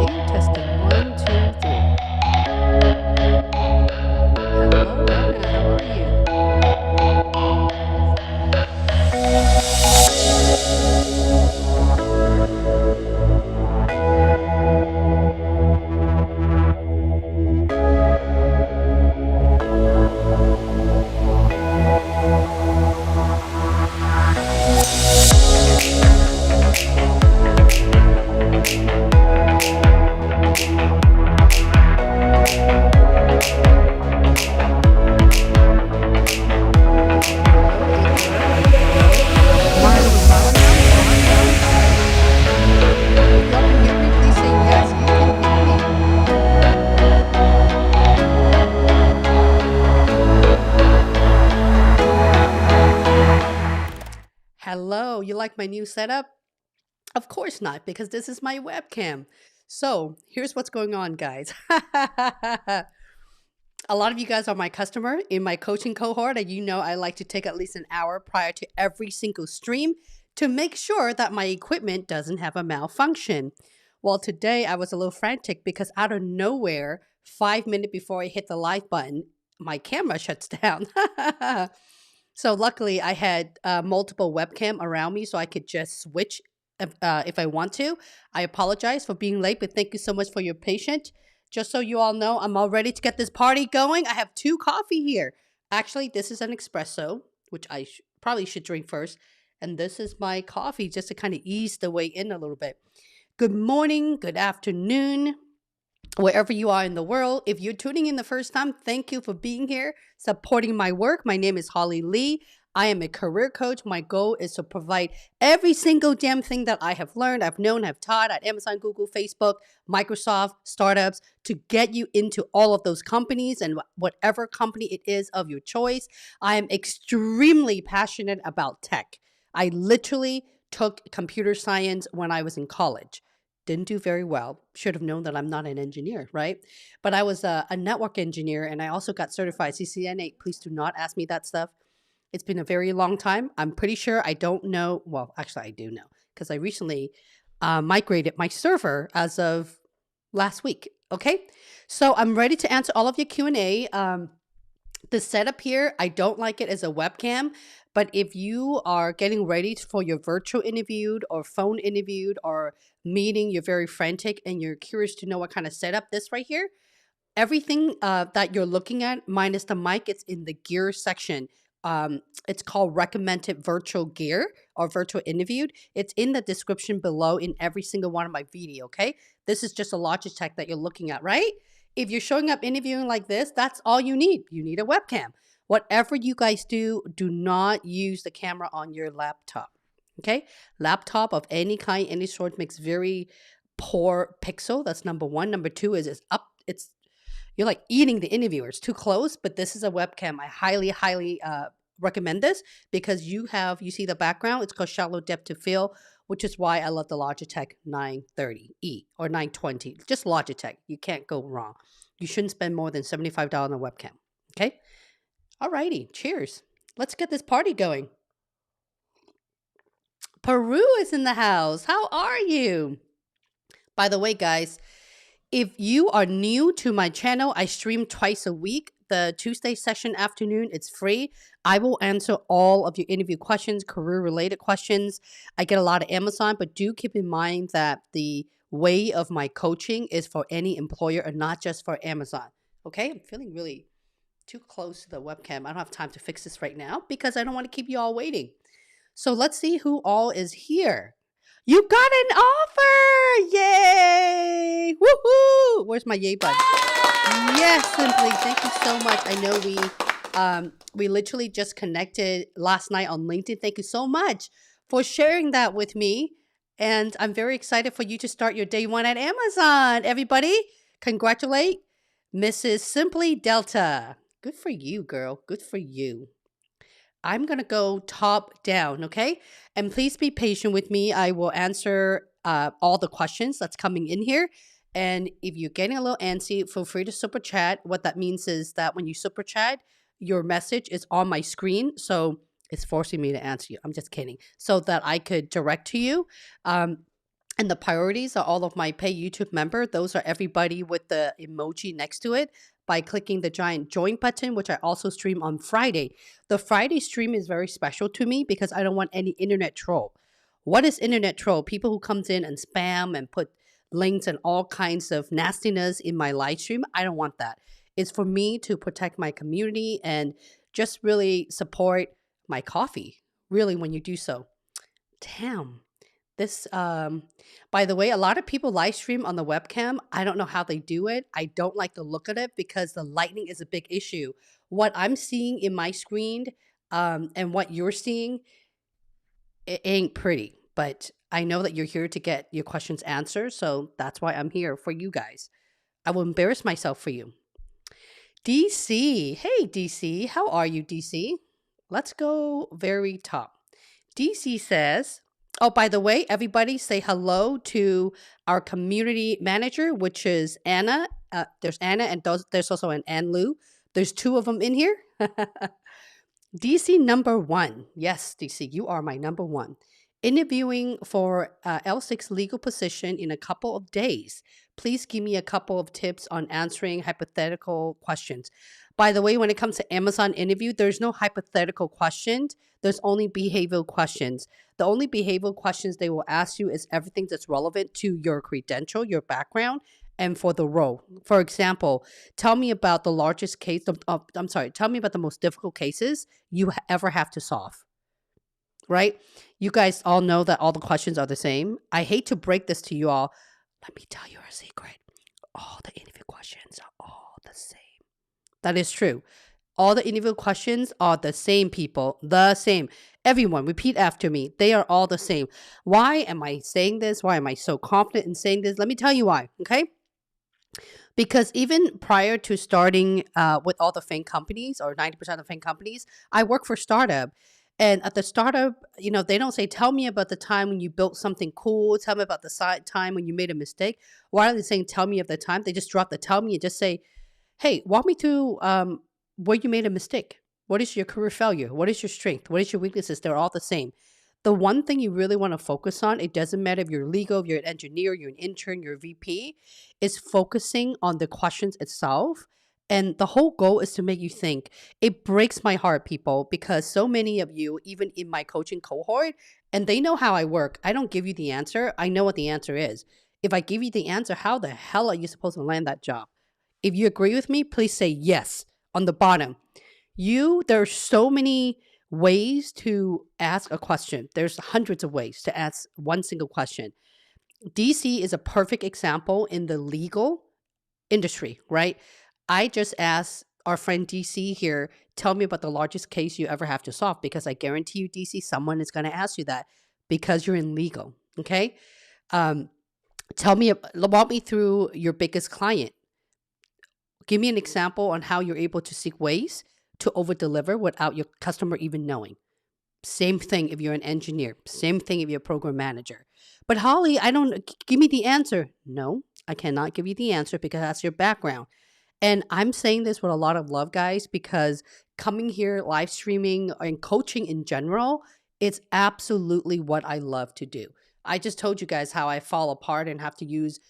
Testing one, two, three. Hello, Anna. How are you? Hello, Amber. Hello. Marley, Marley. Marley. If y'all can hear me, please say yes. You can hear me. Hello. You like my new setup? Of course not, because this is my webcam. So here's what's going on, guys. A lot of you guys are my customer in my coaching cohort, and you know I like to take at least an hour prior to every single stream to make sure that my equipment doesn't have a malfunction. Well, today I was a little frantic because out of nowhere, 5 minutes before I hit the live button, my camera shuts down. So luckily, I had multiple webcam around me, so I could just switch if I want to. I apologize for being late, but thank you so much for your patience. Just so you all know, I'm all ready to get this party going. I have two coffee here. Actually, this is an espresso, which I probably should drink first. And this is my coffee, just to kind of ease the way in a little bit. Good morning, good afternoon, wherever you are in the world. If you're tuning in the first time, thank you for being here, supporting my work. My name is Holly Lee. I am a career coach. My goal is to provide every single damn thing that I have learned, I've known, I've taught at Amazon, Google, Facebook, Microsoft, startups, to get you into all of those companies and whatever company it is of your choice. I am extremely passionate about tech. I literally took computer science when I was in college. Didn't do very well. Should have known that I'm not an engineer, right? But I was a network engineer, and I also got certified CCNA. Please do not ask me that stuff. It's been a very long time. I'm pretty sure I don't know. Well, actually, I do know because I recently migrated my server as of last week. Okay, so I'm ready to answer all of your Q&A. The setup here, I don't like it as a webcam, but if you are getting ready for your virtual interview or phone interview or meeting, you're very frantic and you're curious to know what kind of setup this right here, everything that you're looking at minus the mic, it's in the gear section. It's called recommended virtual gear or virtual interviewed. It's in the description below in every single one of my video, okay? This is just a Logitech that you're looking at, right? If you're showing up interviewing like this, that's all you need. You need a webcam. Whatever you guys do, do not use the camera on your laptop, okay? Laptop of any kind, any sort makes very poor pixel. That's number one. Number two is it's you're like eating the interviewer. It's too close, but this is a webcam. I highly recommend this because you see the background. It's called shallow depth to fill, which is why I love the Logitech 930E or 920. Just Logitech. You can't go wrong. You shouldn't spend more than $75 on a webcam. Okay? Alrighty. Cheers. Let's get this party going. Peru is in the house. How are you? By the way, guys, if you are new to my channel, I stream twice a week. The Tuesday session afternoon, it's free. I will answer all of your interview questions, career-related questions. I get a lot of Amazon, but do keep in mind that the way of my coaching is for any employer and not just for Amazon. Okay? I'm feeling really too close to the webcam. I don't have time to fix this right now because I don't want to keep you all waiting. So let's see who all is here. You got an offer! Yay! Woohoo! Where's my yay button? Yes, Simply. Thank you so much. I know we literally just connected last night on LinkedIn. Thank you so much for sharing that with me. And I'm very excited for you to start your day one at Amazon. Everybody, congratulate Mrs. Simply Delta. Good for you, girl. Good for you. I'm going to go top down, okay? And please be patient with me. I will answer all the questions that's coming in here. And if you're getting a little antsy, feel free to super chat. What that means is that when you super chat, your message is on my screen. So it's forcing me to answer you. I'm just kidding. So that I could direct to you. And the priorities are all of my pay YouTube member. Those are everybody with the emoji next to it by clicking the giant join button, which I also stream on Friday. The Friday stream is very special to me because I don't want any internet troll. What is internet troll? People who comes in and spam and put links and all kinds of nastiness in my live stream. I don't want that. It's for me to protect my community and just really support my coffee. Really, when you do so. Damn. This, by the way, a lot of people live stream on the webcam. I don't know how they do it. I don't like the look of it because the lighting is a big issue. What I'm seeing in my screen, and what you're seeing, it ain't pretty. But I know that you're here to get your questions answered, so that's why I'm here for you guys. I will embarrass myself for you. DC, hey DC, how are you, DC? Let's go very top. DC says, oh, by the way, everybody say hello to our community manager, which is Anna. There's Anna, and there's also an Ann Lu. There's two of them in here. DC number one. Yes, DC, you are my number one. Interviewing for L6 legal position in a couple of days. Please give me a couple of tips on answering hypothetical questions. By the way, when it comes to Amazon interview, there's no hypothetical questions. There's only behavioral questions. The only behavioral questions they will ask you is everything that's relevant to your credential, your background, and for the role. For example, tell me about the largest case. Tell me about the most difficult cases you ever have to solve. Right? You guys all know that all the questions are the same. I hate to break this to you all. Let me tell you a secret. All the interview questions are all the same. That is true. All the interview questions are the same, people. The same. Everyone, repeat after me. They are all the same. Why am I saying this? Why am I so confident in saying this? Let me tell you why, okay? Because even prior to starting with all the FANG companies, or 90% of the FANG companies, I work for startup. And at the startup, they don't say, tell me about the time when you built something cool. Tell me about the time when you made a mistake. Why are they saying, tell me of the time? They just drop the tell me and just say, hey, walk me through where you made a mistake. What is your career failure? What is your strength? What is your weaknesses? They're all the same. The one thing you really want to focus on, it doesn't matter if you're legal, if you're an engineer, you're an intern, you're a VP, is focusing on the questions itself. And the whole goal is to make you think. It breaks my heart, people, because so many of you, even in my coaching cohort, and they know how I work. I don't give you the answer. I know what the answer is. If I give you the answer, how the hell are you supposed to land that job? If you agree with me, please say yes on the bottom. There are so many ways to ask a question. There's hundreds of ways to ask one single question. DC is a perfect example in the legal industry, right? I just asked our friend DC here, tell me about the largest case you ever have to solve, because I guarantee you, DC, someone is going to ask you that because you're in legal, okay? Walk me through your biggest client. Give me an example on how you're able to seek ways to over-deliver without your customer even knowing. Same thing if you're an engineer. Same thing if you're a program manager. But Holly, give me the answer. No, I cannot give you the answer because that's your background. And I'm saying this with a lot of love, guys, because coming here, live streaming, and coaching in general, it's absolutely what I love to do. I just told you guys how I fall apart and have to use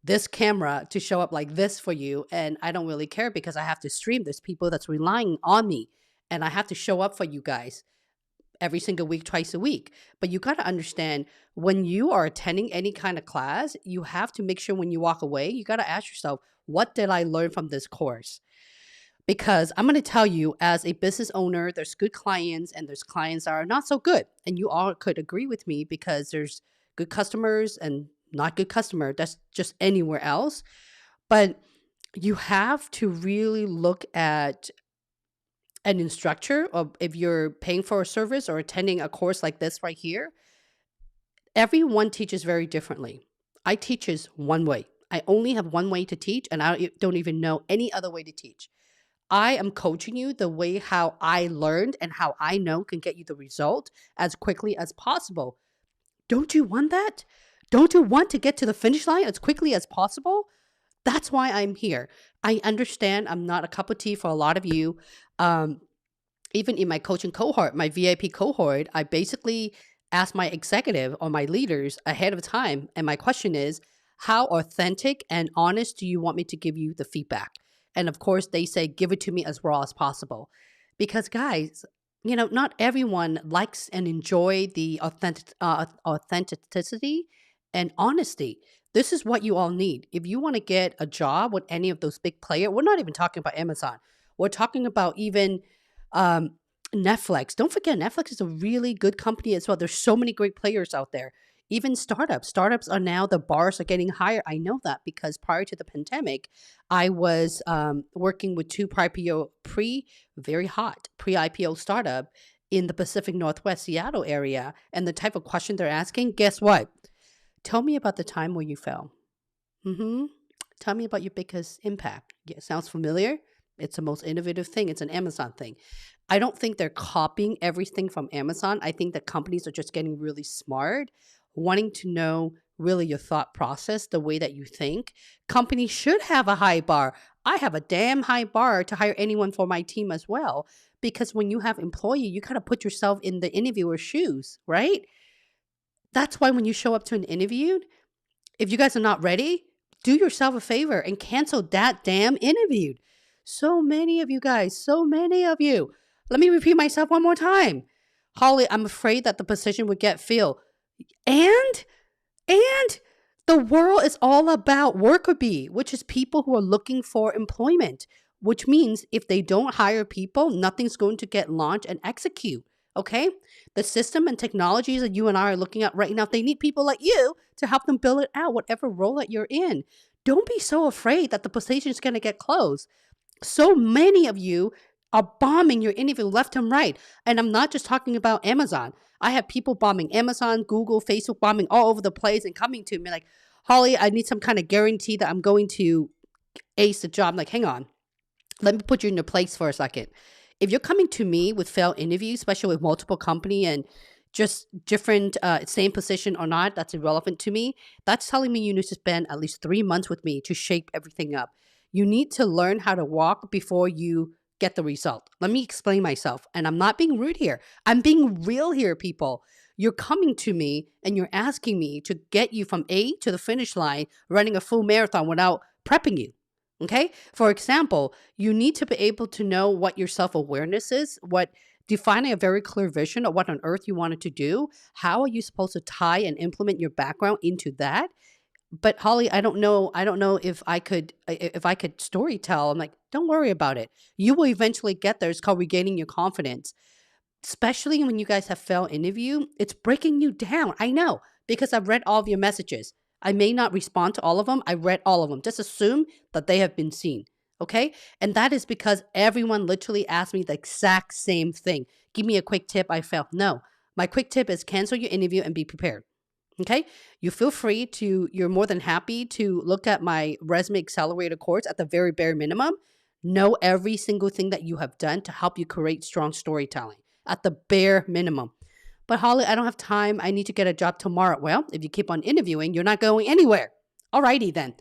this camera to show up like this for you. And I don't really care because I have to stream. There's people that's relying on me and I have to show up for you guys every single week, twice a week. But you got to understand, when you are attending any kind of class, you have to make sure when you walk away, you got to ask yourself, what did I learn from this course? Because I'm going to tell you, as a business owner, there's good clients and there's clients that are not so good. And you all could agree with me because there's good customers and not good customer. That's just anywhere else. But you have to really look at an instructor, or if you're paying for a service or attending a course like this right here. Everyone teaches very differently. I teaches one way. I only have one way to teach, and I don't even know any other way to teach. I am coaching you the way how I learned and how I know can get you the result as quickly as possible. Don't you want that? Don't you want to get to the finish line as quickly as possible? That's why I'm here. I understand I'm not a cup of tea for a lot of you. Even in my coaching cohort, my VIP cohort, I basically ask my executive or my leaders ahead of time. And my question is, how authentic and honest do you want me to give you the feedback? And of course, they say, give it to me as raw as possible. Because, guys, not everyone likes and enjoy the authenticity and honesty. This is what you all need. If you want to get a job with any of those big players, we're not even talking about Amazon. We're talking about even um, Netflix. Don't forget, Netflix is a really good company as well. There's so many great players out there. Even startups. Startups are now, the bars are getting higher. I know that because prior to the pandemic, I was working with two very hot pre-IPO startup in the Pacific Northwest Seattle area. And the type of question they're asking, guess what? Tell me about the time where you fell. Mm-hmm. Tell me about your biggest impact. Yeah, sounds familiar? It's the most innovative thing. It's an Amazon thing. I don't think they're copying everything from Amazon. I think that companies are just getting really smart, wanting to know really your thought process, the way that you think. Companies should have a high bar. I have a damn high bar to hire anyone for my team as well. Because when you have employee, you kind of put yourself in the interviewer's shoes, right? That's why when you show up to an interview, if you guys are not ready, do yourself a favor and cancel that damn interview. So many of you guys, so many of you. Let me repeat myself one more time. Holly, I'm afraid that the position would get filled. And the world is all about worker bee, which is people who are looking for employment, which means if they don't hire people, nothing's going to get launched and execute. Okay? The system and technologies that you and I are looking at right now, they need people like you to help them build it out, whatever role that you're in. Don't be so afraid that the position is going to get closed. So many of you are bombing your interview left and right. And I'm not just talking about Amazon. I have people bombing Amazon, Google, Facebook, bombing all over the place and coming to me like, Holly, I need some kind of guarantee that I'm going to ace the job. I'm like, hang on. Let me put you in your place for a second. If you're coming to me with failed interviews, especially with multiple company and just different, same position or not, that's irrelevant to me. That's telling me you need to spend at least 3 months with me to shape everything up. You need to learn how to walk before you get the result. Let me explain myself. And I'm not being rude here. I'm being real here, people. You're coming to me and you're asking me to get you from A to the finish line, running a full marathon without prepping you. Okay. For example, you need to be able to know what your self-awareness is, defining a very clear vision of what on earth you wanted to do. How are you supposed to tie and implement your background into that? But Holly, I don't know if I could story tell. I'm like, don't worry about it. You will eventually get there. It's called regaining your confidence. Especially when you guys have failed interview, it's breaking you down. I know, because I've read all of your messages. I may not respond to all of them. I read all of them. Just assume that they have been seen. Okay? And that is because everyone literally asked me the exact same thing. Give me a quick tip. I failed. No. My quick tip is cancel your interview and be prepared. Okay? You feel free to, you're more than happy to look at my resume accelerator course at the very bare minimum. Know every single thing that you have done to help you create strong storytelling at the bare minimum. But Holly, I don't have time. I need to get a job tomorrow. Well, if you keep on interviewing, you're not going anywhere. Alrighty then.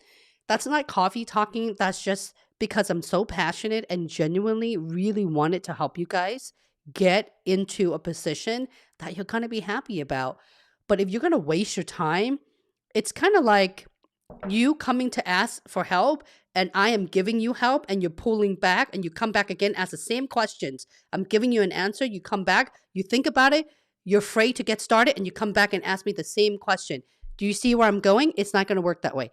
That's not coffee talking. That's just because I'm so passionate and genuinely really wanted to help you guys get into a position that you're going to be happy about. But if you're going to waste your time, it's kind of like you coming to ask for help and I am giving you help and you're pulling back and you come back again, ask the same questions. I'm giving you an answer. You come back, you think about it, you're afraid to get started and you come back and ask me the same question. Do you see where I'm going? It's not going to work that way.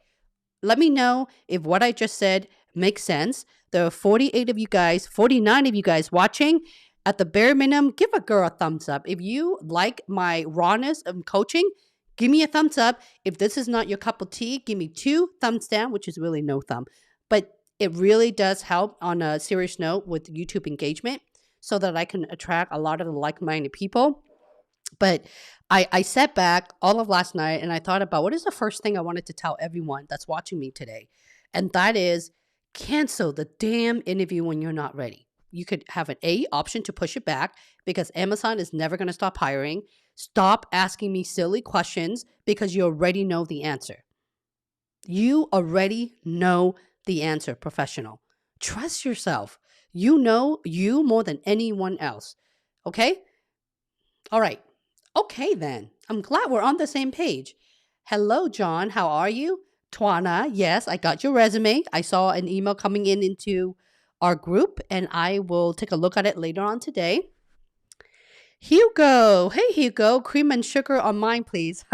Let me know if what I just said makes sense. There are 48 of you guys, 49 of you guys watching. At the bare minimum, give a girl a thumbs up. If you like my rawness of coaching, give me a thumbs up. If this is not your cup of tea, give me 2 thumbs down, which is really no thumb. But it really does help on a serious note with YouTube engagement so that I can attract a lot of the like-minded people. But I sat back all of last night and I thought about what is the first thing I wanted to tell everyone that's watching me today. And that is cancel the damn interview when you're not ready. You could have an A option to push it back because Amazon is never going to stop hiring. Stop asking me silly questions because you already know the answer. You already know the answer, professional. Trust yourself. You know you more than anyone else. Okay? All right. Okay, then. I'm glad we're on the same page. Hello, John. How are you? Twana, yes, I got your resume. I saw an email coming in into our group, and I will take a look at it later on today. Hugo. Hey, Hugo. Cream and sugar on mine, please.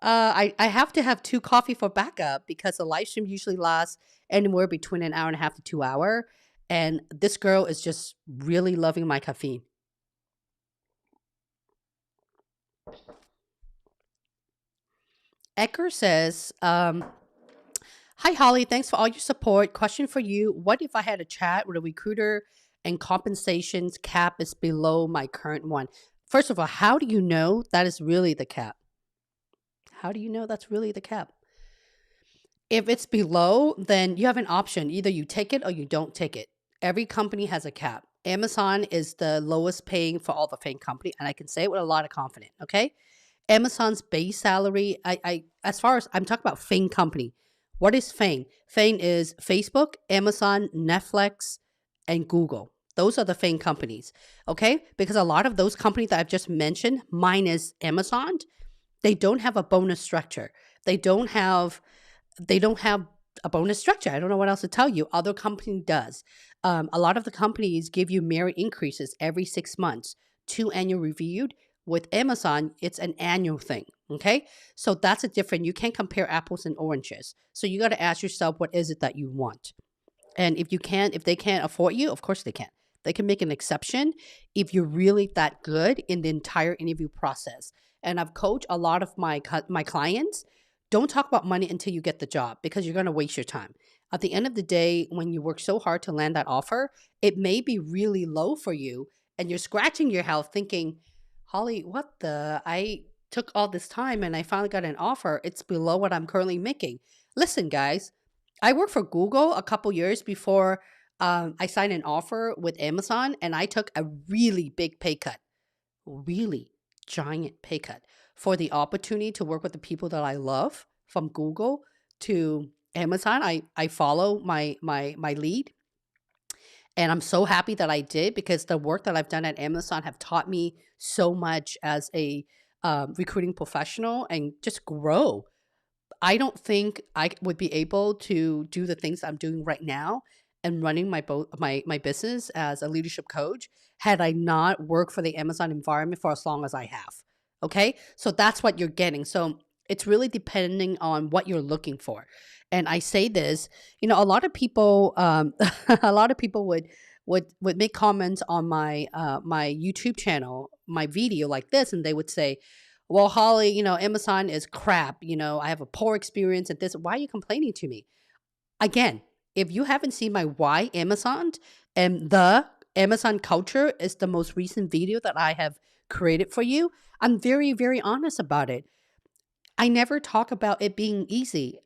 I have to have two coffee for backup because the live stream usually lasts anywhere between an hour and a half to 2 hour. And this girl is just really loving my caffeine. Ecker says, hi, Holly. Thanks for all your support. Question for you. What if I had a chat with a recruiter and compensations cap is below my current one? First of all, how do you know that is really the cap? How do you know that's really the cap? If it's below, then you have an option. Either you take it or you don't take it. Every company has a cap. Amazon is the lowest paying for all the FANG company, and I can say it with a lot of confidence. Okay, Amazon's base salary. I as far as I'm talking about FANG company. What is FANG? FANG is Facebook, Amazon, Netflix, and Google. Those are the FANG companies. Okay, because a lot of those companies that I've just mentioned, minus Amazon, they don't have a bonus structure. They don't have they don't have a bonus structure. I don't know what else to tell you. Other company does. A lot of the companies give you merit increases every 6 months, two annual reviewed. With Amazon, it's an annual thing. Okay, so that's a different. You can't compare apples and oranges. So you got to ask yourself, what is it that you want? And if they can't afford you, of course they can. They can make an exception if you're really that good in the entire interview process. And I've coached a lot of my clients. Don't talk about money until you get the job because you're going to waste your time. At the end of the day, when you work so hard to land that offer, it may be really low for you, and you're scratching your head thinking, "Holly, what the? I took all this time and I finally got an offer. It's below what I'm currently making." Listen, guys, I worked for Google a couple years before I signed an offer with Amazon, and I took a really big pay cut, really giant pay cut for the opportunity to work with the people that I love from Google to Amazon. I follow my lead, and I'm so happy that I did because the work that I've done at Amazon have taught me so much as a recruiting professional and just grow. I don't think I would be able to do the things I'm doing right now and running my business as a leadership coach had I not worked for the Amazon environment for as long as I have. Okay? So that's what you're getting. So it's really depending on what you're looking for. And I say this, a lot of people a lot of people would make comments on my YouTube channel, my video like this, and they would say, well, Holly, Amazon is crap. I have a poor experience at this. Why are you complaining to me? Again, if you haven't seen my Why Amazon, and the Amazon culture is the most recent video that I have created for you, I'm very, very honest about it. I never talk about it being easy.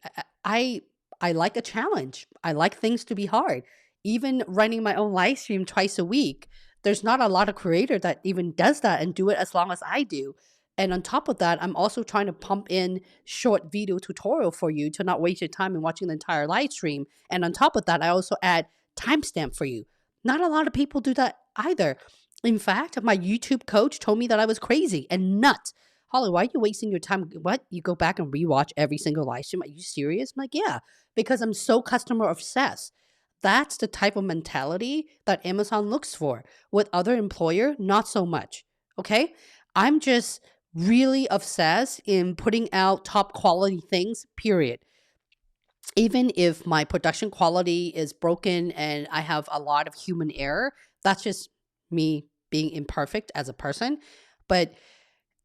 I like a challenge. I like things to be hard. Even running my own live stream twice a week, there's not a lot of creator that even does that and do it as long as I do. And on top of that, I'm also trying to pump in short video tutorial for you to not waste your time in watching the entire live stream. And on top of that, I also add timestamp for you. Not a lot of people do that either. In fact, my YouTube coach told me that I was crazy and nuts. Holly, why are you wasting your time? What? You go back and rewatch every single live stream? Are you serious? I'm like, yeah, because I'm so customer obsessed. That's the type of mentality that Amazon looks for. With other employer, not so much. Okay? I'm just really obsessed in putting out top quality things, period. Even if my production quality is broken and I have a lot of human error, that's just me being imperfect as a person. But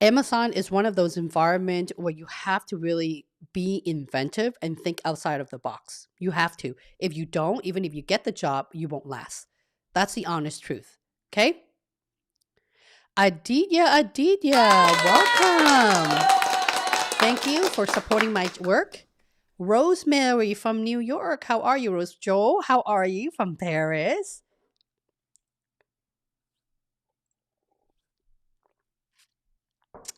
Amazon is one of those environments where you have to really be inventive and think outside of the box. You have to. If you don't, even if you get the job, you won't last. That's the honest truth. Okay? Aditya, welcome. Thank you for supporting my work. Rosemary from New York. How are you, Rose? Joel, how are you from Paris?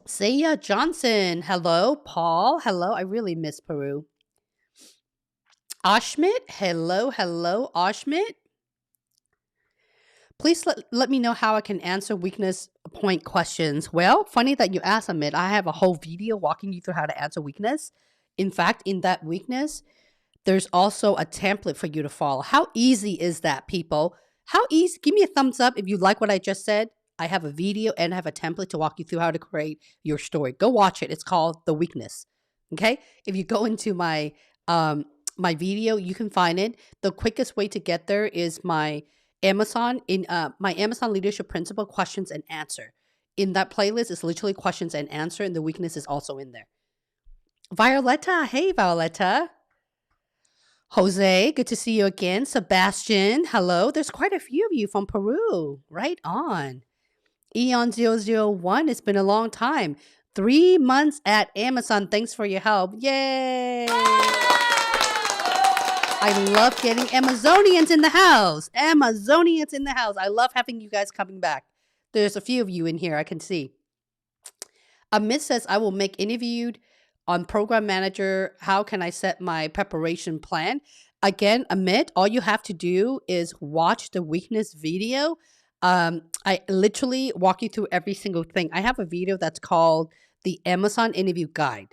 Saya Johnson. Hello, Paul. Hello. I really miss Peru. Ashmit. Hello, Ashmit. Please let me know how I can answer weakness point questions. Well, funny that you asked, Amit. I have a whole video walking you through how to answer weakness. In fact, in that weakness, there's also a template for you to follow. How easy is that, people? How easy? Give me a thumbs up if you like what I just said. I have a video and I have a template to walk you through how to create your story. Go watch it. It's called The Weakness. Okay? If you go into my video, you can find it. The quickest way to get there is my Amazon leadership principle questions and answer. In that playlist is literally questions and answer, and the weakness is also in there. Violetta, hey Violetta. Jose, good to see you again. Sebastian, hello. There's quite a few of you from Peru. Right on. Eon001, it's been a long time. 3 months at Amazon. Thanks for your help. Yay! I love getting Amazonians in the house. Amazonians in the house. I love having you guys coming back. There's a few of you in here, I can see. Amit says, I will make interviewed on program manager. How can I set my preparation plan? Again, Amit, all you have to do is watch the weakness video. I literally walk you through every single thing. I have a video that's called the Amazon Interview Guide.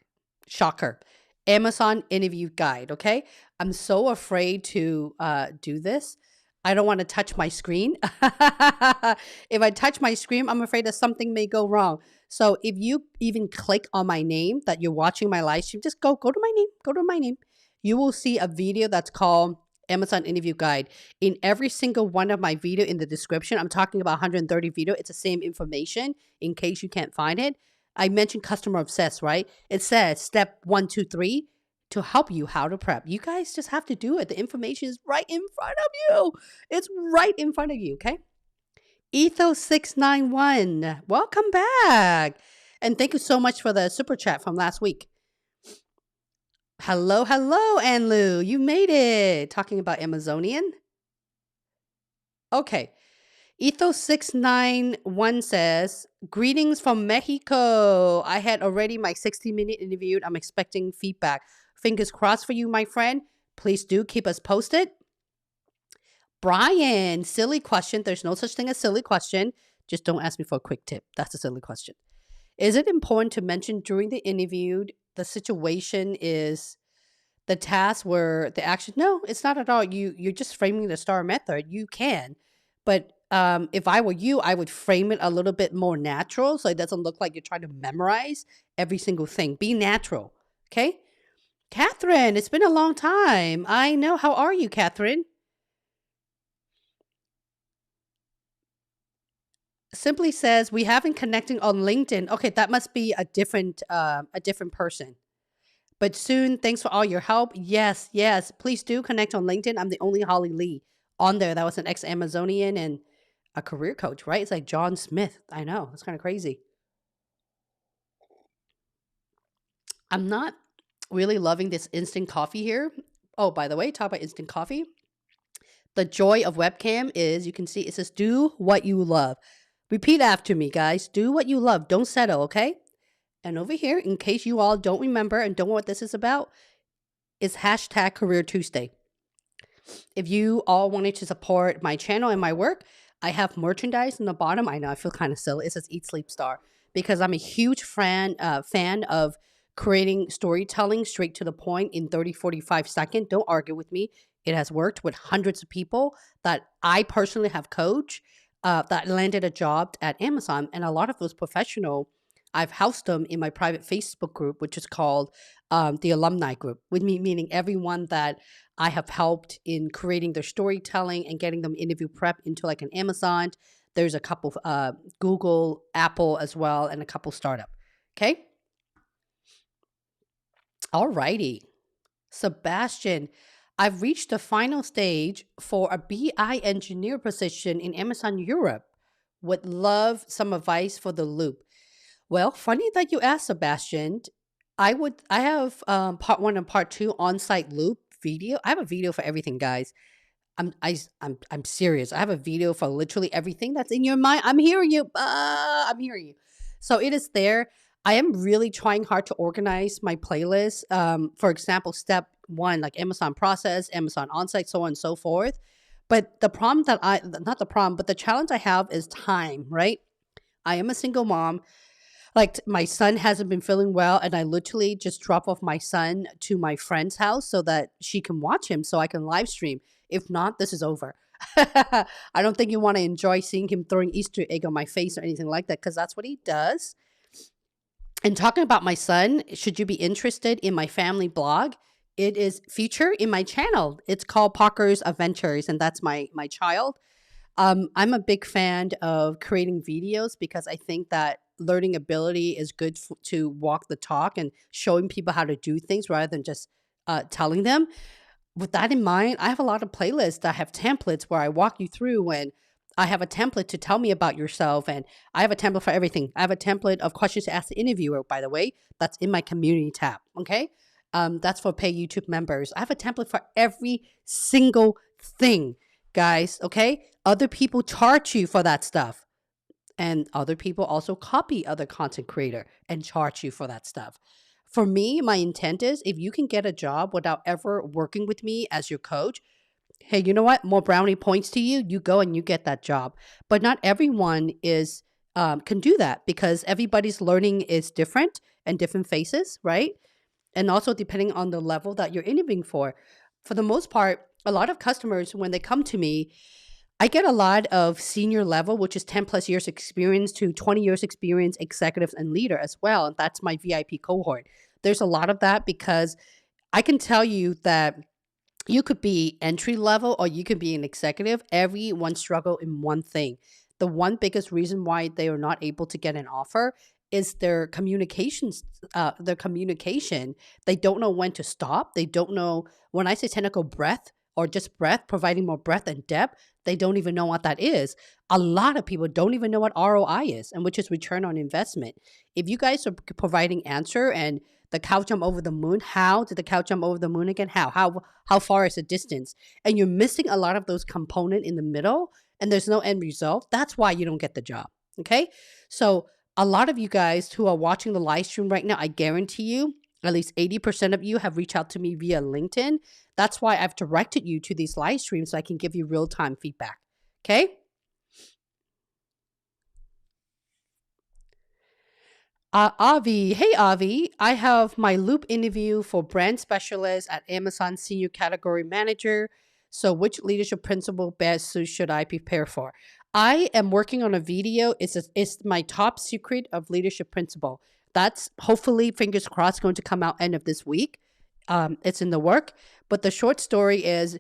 Shocker. Amazon Interview Guide, okay? I'm so afraid to do this. I don't want to touch my screen. If I touch my screen, I'm afraid that something may go wrong. So if you even click on my name that you're watching my live stream, just go to my name, go to my name. You will see a video that's called Amazon Interview Guide. In every single one of my video in the description, I'm talking about 130 video. It's the same information in case you can't find it. I mentioned customer obsessed, right? It says step 1, 2, 3 to help you how to prep. You guys just have to do it. The information is right in front of you. It's right in front of you, okay? Ethos691, welcome back. And thank you so much for the super chat from last week. Hello, Anlu. You made it. Talking about Amazonian. Okay. Ethos691 says, greetings from Mexico. I had already my 60-minute interview. I'm expecting feedback. Fingers crossed for you, my friend. Please do keep us posted. Brian, silly question. There's no such thing as silly question. Just don't ask me for a quick tip. That's a silly question. Is it important to mention during the interview the situation is the task where the action? No, it's not at all. You're just framing the STAR method. You can. But if I were you, I would frame it a little bit more natural so it doesn't look like you're trying to memorize every single thing. Be natural. Okay? Catherine, it's been a long time. I know. How are you, Catherine? Simply says, we haven't connecting on LinkedIn. Okay, that must be a different person. But soon, thanks for all your help. Yes, please do connect on LinkedIn. I'm the only Holly Lee on there that was an ex-Amazonian and a career coach, right? It's like John Smith. I know, it's kind of crazy. I'm not really loving this instant coffee here. Oh, by the way, talk about instant coffee. The joy of webcam is you can see it says, do what you love. Repeat after me, guys. Do what you love. Don't settle, okay? And over here, in case you all don't remember and don't know what this is about, is hashtag Career Tuesday. If you all wanted to support my channel and my work, I have merchandise in the bottom. I know I feel kind of silly. It says Eat Sleep Star because I'm a huge fan of creating storytelling straight to the point in 30, 45 seconds. Don't argue with me. It has worked with hundreds of people that I personally have coached that landed a job at Amazon. And a lot of those professional, I've housed them in my private Facebook group, which is called the alumni group, with me meaning everyone that I have helped in creating their storytelling and getting them interview prep into like an Amazon. There's a couple Google, Apple as well, and a couple startup. Okay. All righty. Sebastian, I've reached the final stage for a BI engineer position in Amazon Europe. Would love some advice for the loop. Well, funny that you asked, Sebastian. I have part 1 and part 2 on-site loop video. I have a video for everything, guys. I'm serious. I have a video for literally everything that's in your mind. I'm hearing you. I'm hearing you. So it is there. I am really trying hard to organize my playlist. For example, step 1, like Amazon process, Amazon onsite, so on and so forth. But not the problem, but the challenge I have is time, right? I am a single mom. Like my son hasn't been feeling well, and I literally just drop off my son to my friend's house so that she can watch him so I can live stream. If not, this is over. I don't think you want to enjoy seeing him throwing Easter egg on my face or anything like that because that's what he does. And talking about my son, should you be interested in my family blog? It is featured in my channel. It's called Parker's Adventures, and that's my child. I'm a big fan of creating videos because I think that learning ability is good to walk the talk and showing people how to do things rather than just telling them. With that in mind, I have a lot of playlists that have templates where I walk you through, and I have a template to tell me about yourself, and I have a template for everything. I have a template of questions to ask the interviewer, by the way. That's in my community tab. Okay. That's for pay YouTube members. I have a template for every single thing, guys. Okay. Other people charge you for that stuff. And other people also copy other content creator and charge you for that stuff. For me, my intent is if you can get a job without ever working with me as your coach, hey, you know what? More brownie points to you. You go and you get that job. But not everyone is can do that because everybody's learning is different and different phases, right? And also depending on the level that you're interviewing for. For the most part, a lot of customers, when they come to me, I get a lot of senior level, which is 10 plus years experience to 20 years experience executives and leader as well. And that's my VIP cohort. There's a lot of that because I can tell you that you could be entry level or you could be an executive. Everyone struggle in one thing. The one biggest reason why they are not able to get an offer is their communications, their communication. They don't know when to stop. They don't know when I say technical breadth or just breadth, providing more breadth and depth. They don't even know what that is. A lot of people don't even know what ROI is, and which is return on investment. If you guys are providing answer and the cow jump over the moon, how did the cow jump over the moon again? How far is the distance? And you're missing a lot of those component in the middle, and there's no end result. That's why you don't get the job. Okay, so a lot of you guys who are watching the live stream right now, I guarantee you, at least 80% of you have reached out to me via LinkedIn. That's why I've directed you to these live streams so I can give you real-time feedback. Okay? Avi, hey Avi, I have my loop interview for brand specialist at Amazon Senior Category Manager. So, which leadership principle best should I prepare for? I am working on a video. It's my top secret of leadership principle. That's hopefully, fingers crossed, going to come out end of this week. It's in the work. But the short story is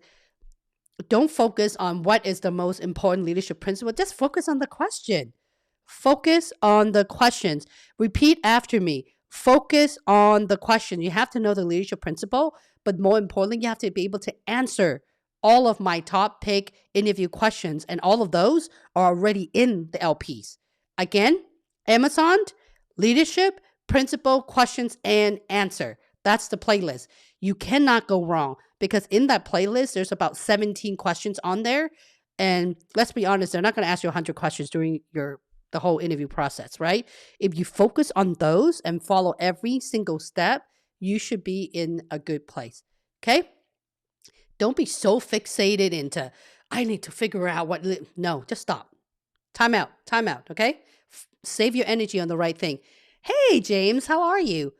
don't focus on what is the most important leadership principle. Just focus on the question. Focus on the questions. Repeat after me. Focus on the question. You have to know the leadership principle, but more importantly, you have to be able to answer all of my top pick interview questions, and all of those are already in the LPs. Again, Amazon, leadership, principle, questions, and answer. That's the playlist. You cannot go wrong because in that playlist, there's about 17 questions on there. And let's be honest, they're not going to ask you 100 questions during the whole interview process, right? If you focus on those and follow every single step, you should be in a good place. Okay? Don't be so fixated into, I need to figure out what. No, just stop. Time out. Time out. Okay? Save your energy on the right thing. Hey, James, how are you?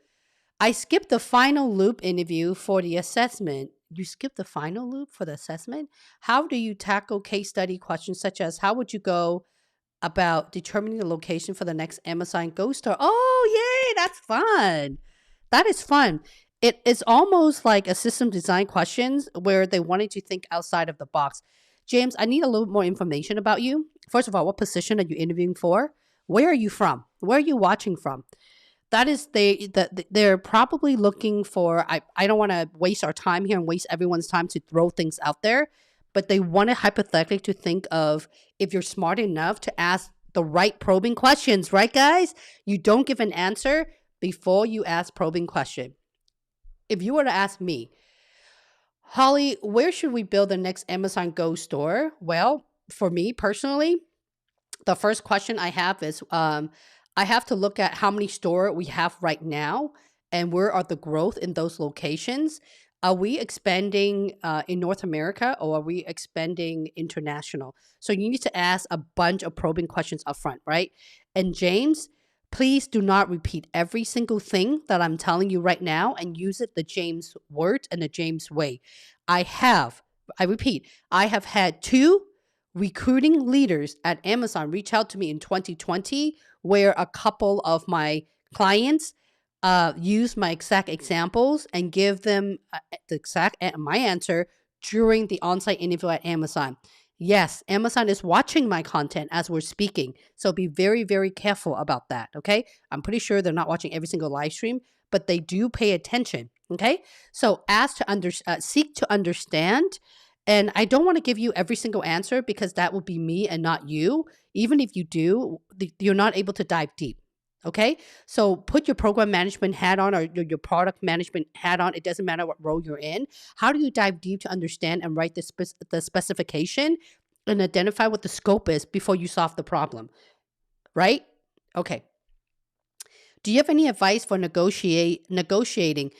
I skipped the final loop interview for the assessment. You skipped the final loop for the assessment? How do you tackle case study questions such as how would you go about determining the location for the next Amazon Ghost Store? Oh, yay, that's fun. That is fun. It is almost like a system design questions where they wanted to think outside of the box. James, I need a little more information about you. First of all, what position are you interviewing for? Where are you from? Where are you watching from? That is they're probably looking for, I don't want to waste our time here and waste everyone's time to throw things out there, but they want to hypothetically to think of if you're smart enough to ask the right probing questions, right guys? You don't give an answer before you ask probing question. If you were to ask me, Holly, where should we build the next Amazon Go store? Well, for me personally, the first question I have is I have to look at how many store we have right now and where are the growth in those locations. Are we expanding in North America or are we expanding international? So you need to ask a bunch of probing questions up front, right? And James, please do not repeat every single thing that I'm telling you right now and use it the James words and the James way. I have, I repeat, I have had two recruiting leaders at Amazon reach out to me in 2020 where a couple of my clients use my exact examples and give them the exact my answer during the on-site interview at Amazon. Yes, Amazon is watching my content as we're speaking, so be very, very careful about that. Okay, I'm pretty sure they're not watching every single live stream, but they do pay attention. Okay, so ask to seek to understand. And I don't want to give you every single answer because that will be me and not you. Even if you do, you're not able to dive deep. Okay, so put your program management hat on or your product management hat on. It doesn't matter what role you're in. How do you dive deep to understand and write the specification and identify what the scope is before you solve the problem, right? Okay. Do you have any advice for negotiating?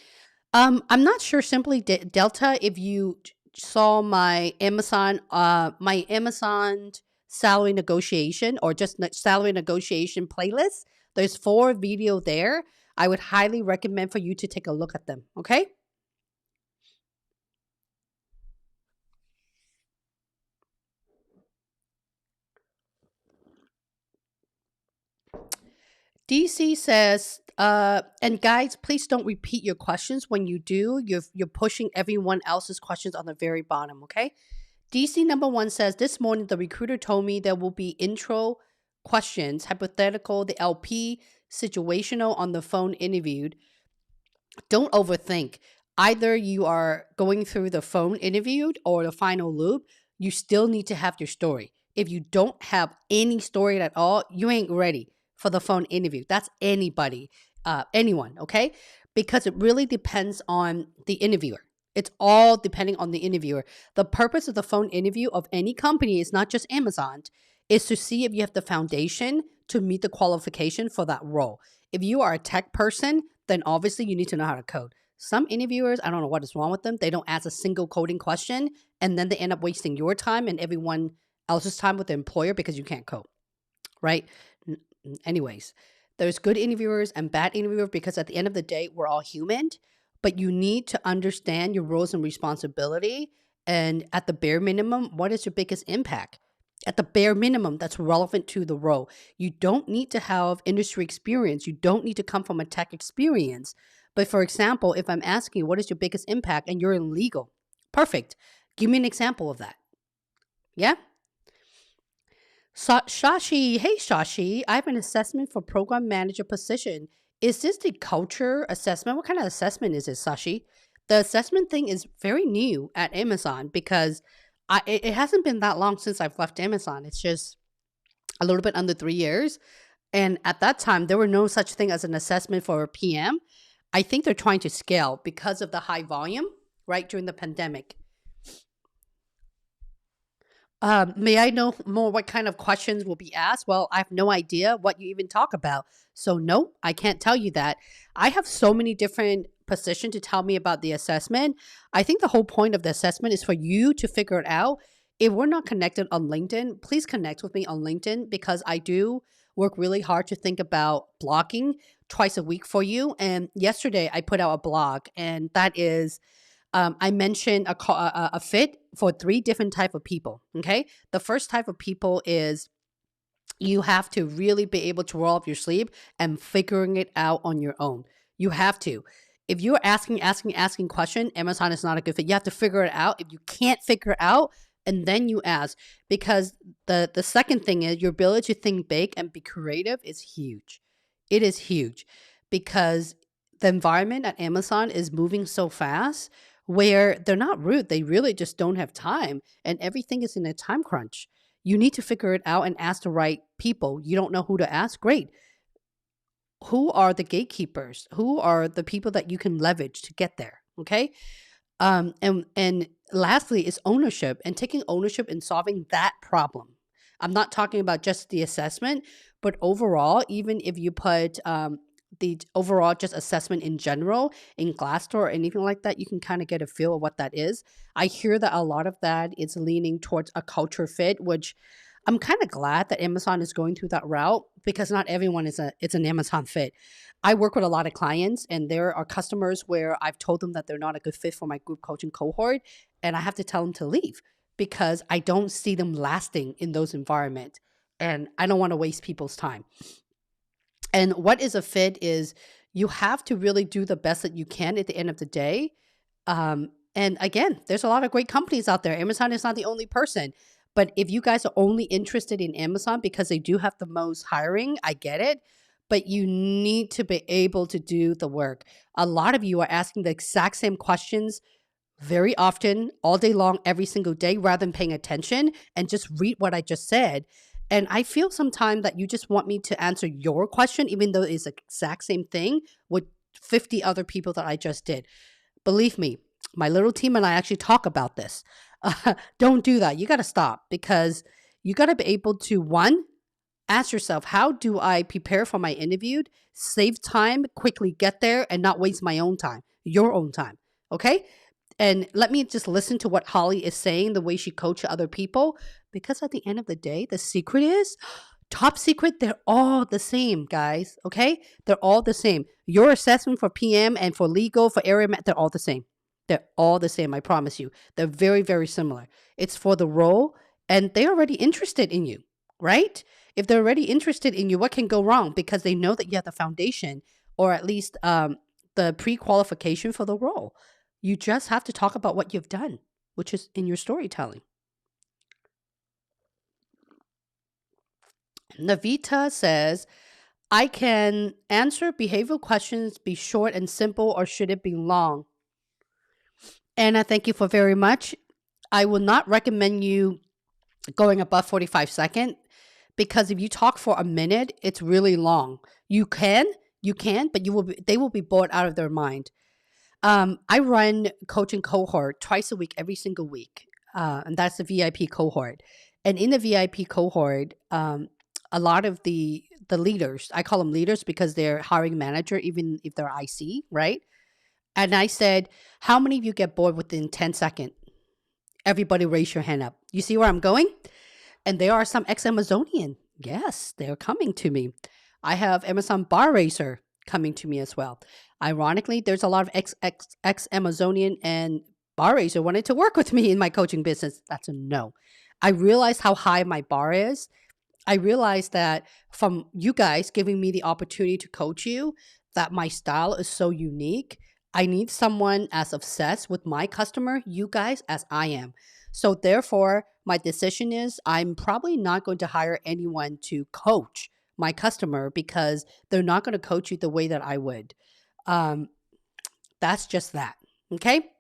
I'm not sure. Simply Delta. If you saw my Amazon salary negotiation or just salary negotiation playlist, there's 4 video there. I would highly recommend for you to take a look at them. Okay. DC says, and guys, please don't repeat your questions. When you do, you're pushing everyone else's questions on the very bottom. Okay. DC number 1 says, this morning the recruiter told me there will be intro questions, hypothetical, the LP, situational on the phone interviewed. Don't overthink. Either you are going through the phone interview or the final loop, you still need to have your story. If you don't have any story at all, you ain't ready for the phone interview. That's anybody, anyone, okay? Because it really depends on the interviewer. It's all depending on the interviewer. The purpose of the phone interview of any company is not just Amazon, is to see if you have the foundation to meet the qualification for that role. If you are a tech person, then obviously you need to know how to code. Some interviewers, I don't know what is wrong with them. They don't ask a single coding question and then they end up wasting your time and everyone else's time with the employer because you can't code, right? Anyways, there's good interviewers and bad interviewers because at the end of the day, we're all human, but you need to understand your roles and responsibility. And at the bare minimum, what is your biggest impact? At the bare minimum, that's relevant to the role. You don't need to have industry experience. You don't need to come from a tech experience. But for example, if I'm asking you, what is your biggest impact and you're in legal, perfect. Give me an example of that. Yeah? Shashi, hey Shashi, I have an assessment for program manager position. Is this the culture assessment? What kind of assessment is this, Shashi? The assessment thing is very new at Amazon because it hasn't been that long since I've left Amazon. It's just a little bit under 3 years. And at that time, there were no such thing as an assessment for a PM. I think they're trying to scale because of the high volume, right, during the pandemic. May I know more what kind of questions will be asked? Well, I have no idea what you even talk about. So, no, I can't tell you that. I have so many different positions to tell me about the assessment. I think the whole point of the assessment is for you to figure it out. If we're not connected on LinkedIn, please connect with me on LinkedIn because I do work really hard to think about blogging twice a week for you. And yesterday I put out a blog, and that is I mentioned a fit for 3 different type of people. Okay, the first type of people is you have to really be able to roll up your sleeve and figuring it out on your own. You have to. If you're asking question, Amazon is not a good fit. You have to figure it out. If you can't figure it out, and then you ask, because the second thing is your ability to think big and be creative is huge. It is huge because the environment at Amazon is moving so fast where they're not rude. They really just don't have time and everything is in a time crunch. You need to figure it out and ask the right people. You don't know who to ask? Great. Who are the gatekeepers? Who are the people that you can leverage to get there? Okay. And lastly is ownership and taking ownership in solving that problem. I'm not talking about just the assessment, but overall, even if you put the overall just assessment in general in Glassdoor or anything like that, you can kind of get a feel of what that is. I hear that a lot of that is leaning towards a culture fit, which I'm kind of glad that Amazon is going through that route because not everyone is it's an Amazon fit. I work with a lot of clients and there are customers where I've told them that they're not a good fit for my group coaching cohort and I have to tell them to leave because I don't see them lasting in those environments and I don't want to waste people's time. And what is a fit is you have to really do the best that you can at the end of the day. And again, there's a lot of great companies out there. Amazon is not the only person. But if you guys are only interested in Amazon because they do have the most hiring, I get it. But you need to be able to do the work. A lot of you are asking the exact same questions very often, all day long, every single day, rather than paying attention and just read what I just said. And I feel sometimes that you just want me to answer your question, even though it's the exact same thing with 50 other people that I just did. Believe me, my little team and I actually talk about this. Don't do that. You got to stop because you got to be able to, one, ask yourself, how do I prepare for my interview, save time, quickly get there, and not waste my own time, your own time. Okay? And let me just listen to what Holly is saying, the way she coaches other people, because at the end of the day, the secret is top secret, they're all the same, guys. Okay? They're all the same. Your assessment for PM and for legal, for area, they're all the same. They're all the same, I promise you. They're very, very similar. It's for the role, and they're already interested in you, right? If they're already interested in you, what can go wrong? Because they know that you have the foundation or at least the pre qualification for the role. You just have to talk about what you've done, which is in your storytelling. Navita says, I can answer behavioral questions, be short and simple, or should it be long? Anna, thank you for very much. I will not recommend you going above 45 seconds because if you talk for a minute, it's really long. You can, but they will be bored out of their mind. I run coaching cohort twice a week, every single week, and that's the VIP cohort. And in the VIP cohort, a lot of the leaders, I call them leaders because they're hiring manager, even if they're IC, right? And I said, how many of you get bored within 10 seconds? Everybody raise your hand up. You see where I'm going? And there are some ex-Amazonian. Yes, they're coming to me. I have Amazon Bar Racer coming to me as well. Ironically, there's a lot of ex-Amazonian and Bar Racer wanted to work with me in my coaching business. That's a no. I realized how high my bar is. I realized that from you guys giving me the opportunity to coach you, that my style is so unique. I need someone as obsessed with my customer, you guys, as I am. So therefore, my decision is I'm probably not going to hire anyone to coach my customer because they're not going to coach you the way that I would. Um, that's just that. Okay.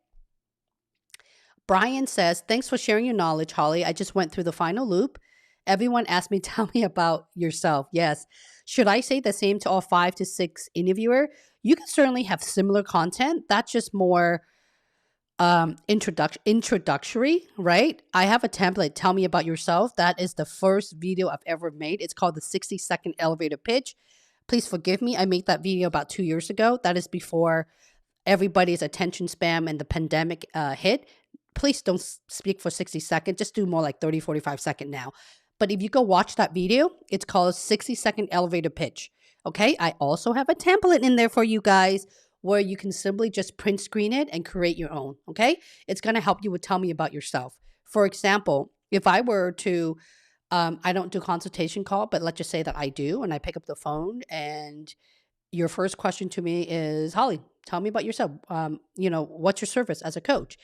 Brian says, thanks for sharing your knowledge, Holly. I just went through the final loop. Everyone asked me, tell me about yourself. Yes. Should I say the same to all 5 to 6 interviewer? You can certainly have similar content. That's just more introductory, right? I have a template. Tell me about yourself. That is the first video I've ever made. It's called the 60-second elevator pitch. Please forgive me. I made that video about 2 years ago. That is before everybody's attention span and the pandemic hit. Please don't speak for 60 seconds. Just do more like 30, 45 seconds now. But if you go watch that video, it's called 60-second elevator pitch. Okay. I also have a template in there for you guys where you can simply just print screen it and create your own. Okay. It's going to help you with tell me about yourself. For example, if I were to, I don't do consultation call, but let's just say that I do, and I pick up the phone and your first question to me is, Holly, tell me about yourself. What's your service as a coach?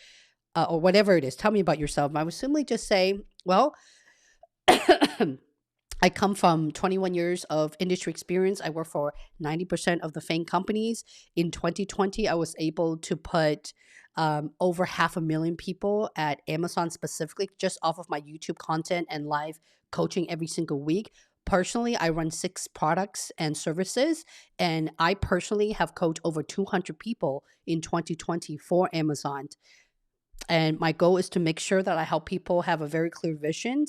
Or whatever it is, tell me about yourself. I would simply just say, well, I come from 21 years of industry experience. I work for 90% of the FANG companies. In 2020, I was able to put over 500,000 people at Amazon specifically just off of my YouTube content and live coaching every single week. Personally, I run 6 products and services, and I personally have coached over 200 people in 2020 for Amazon. And my goal is to make sure that I help people have a very clear vision